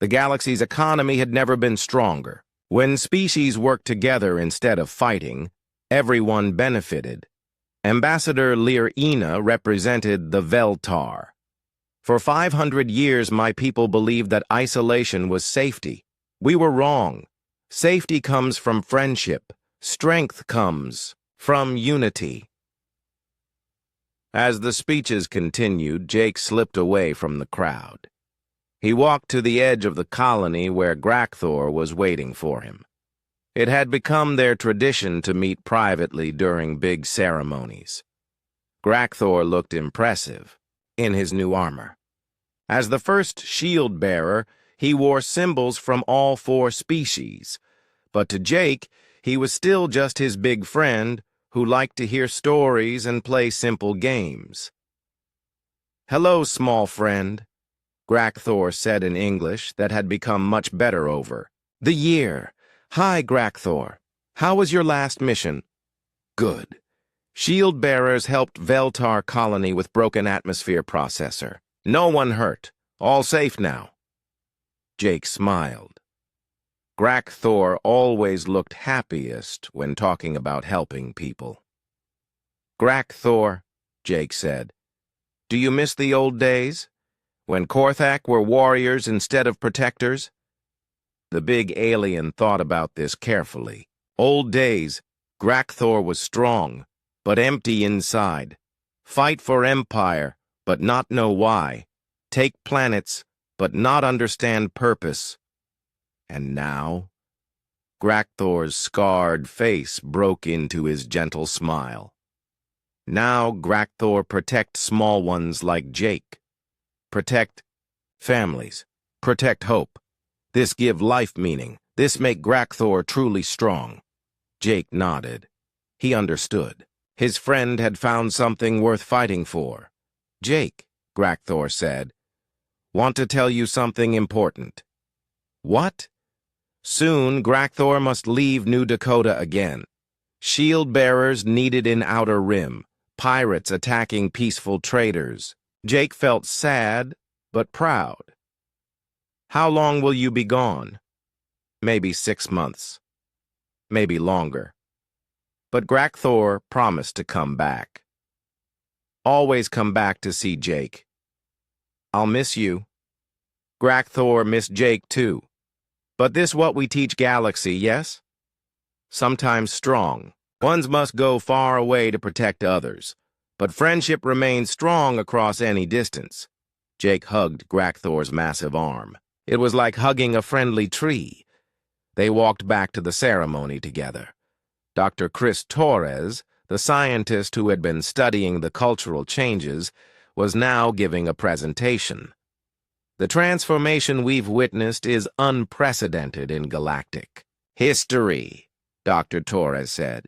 The galaxy's economy had never been stronger. When species worked together instead of fighting, everyone benefited. Ambassador Lir-Ina represented the Veltar. "For 500 years, my people believed that isolation was safety. We were wrong. Safety comes from friendship. Strength comes from unity." As the speeches continued, Jake slipped away from the crowd. He walked to the edge of the colony where Grakthor was waiting for him. It had become their tradition to meet privately during big ceremonies. Grakthor looked impressive in his new armor. As the first shield-bearer, he wore symbols from all 4 species, but to Jake, he was still just his big friend who liked to hear stories and play simple games. "Hello, small friend," Grakthor said in English that had become much better over the year. "Hi, Grakthor. How was your last mission?" "Good. Shield bearers helped Veltar colony with broken atmosphere processor. No one hurt. All safe now." Jake smiled. Grakthor always looked happiest when talking about helping people. "Grakthor," Jake said, "do you miss the old days? When Korthak were warriors instead of protectors?" The big alien thought about this carefully. Old days, Grakthor was strong, but empty inside. Fight for empire, but not know why. Take planets, but not understand purpose. And now? Grakthor's scarred face broke into his gentle smile. Now Grakthor protect small ones like Jake. Protect families. Protect hope. This give life meaning. This make Grakthor truly strong. Jake nodded. He understood. His friend had found something worth fighting for. "Jake," Grakthor said, "want to tell you something important." "What?" "Soon, Grakthor must leave New Dakota again. Shield-bearers needed in Outer Rim. Pirates attacking peaceful traders. Jake felt sad, but proud. How long will you be gone? Maybe 6 months. Maybe longer. But Grakthor promised to come back. Always come back to see Jake. I'll miss you. Grakthor missed Jake too. But this what we teach Galaxy, yes? Sometimes strong. Ones must go far away to protect others. But friendship remains strong across any distance. Jake hugged Grakthor's massive arm. It was like hugging a friendly tree. They walked back to the ceremony together. Dr. Chris Torres, the scientist who had been studying the cultural changes, was now giving a presentation. The transformation we've witnessed is unprecedented in galactic history, Dr. Torres said.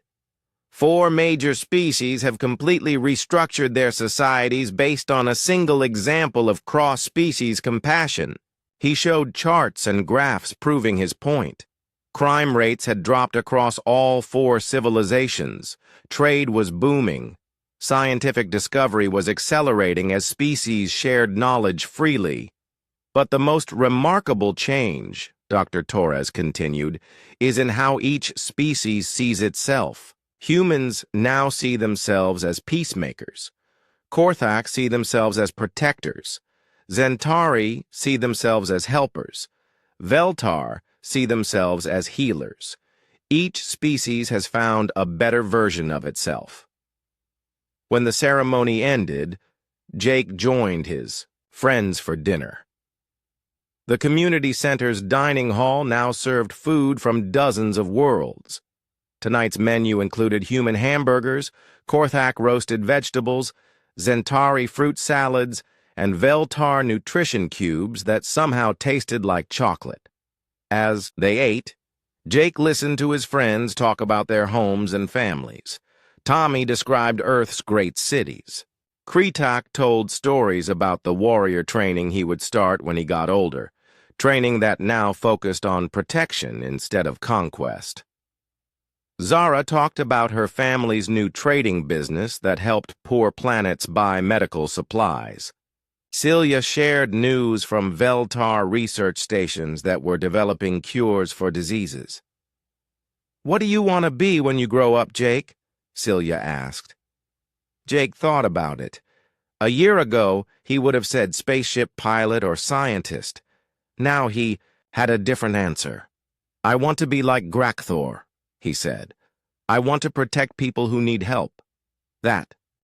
4 major species have completely restructured their societies based on a single example of cross-species compassion. He showed charts and graphs proving his point. Crime rates had dropped across all 4 civilizations. Trade was booming. Scientific discovery was accelerating as species shared knowledge freely. But the most remarkable change, Dr. Torres continued, is in how each species sees itself. Humans now see themselves as peacemakers. Korthak see themselves as protectors. Zentari see themselves as helpers. Veltar see themselves as healers. Each species has found a better version of itself. When the ceremony ended, Jake joined his friends for dinner. The community center's dining hall now served food from dozens of worlds. Tonight's menu included human hamburgers, Korthak roasted vegetables, Zentari fruit salads, and Veltar nutrition cubes that somehow tasted like chocolate. As they ate, Jake listened to his friends talk about their homes and families. Tommy described Earth's great cities. Kretak told stories about the warrior training he would start when he got older, training that now focused on protection instead of conquest. Zara talked about her family's new trading business that helped poor planets buy medical supplies. Celia shared news from Veltar research stations that were developing cures for diseases. "What do you want to be when you grow up, Jake?" Celia asked. Jake thought about it. A year ago, he would have said spaceship pilot or scientist. Now he had a different answer. "I want to be like Grakthor," he said. "I want to protect people who need help. That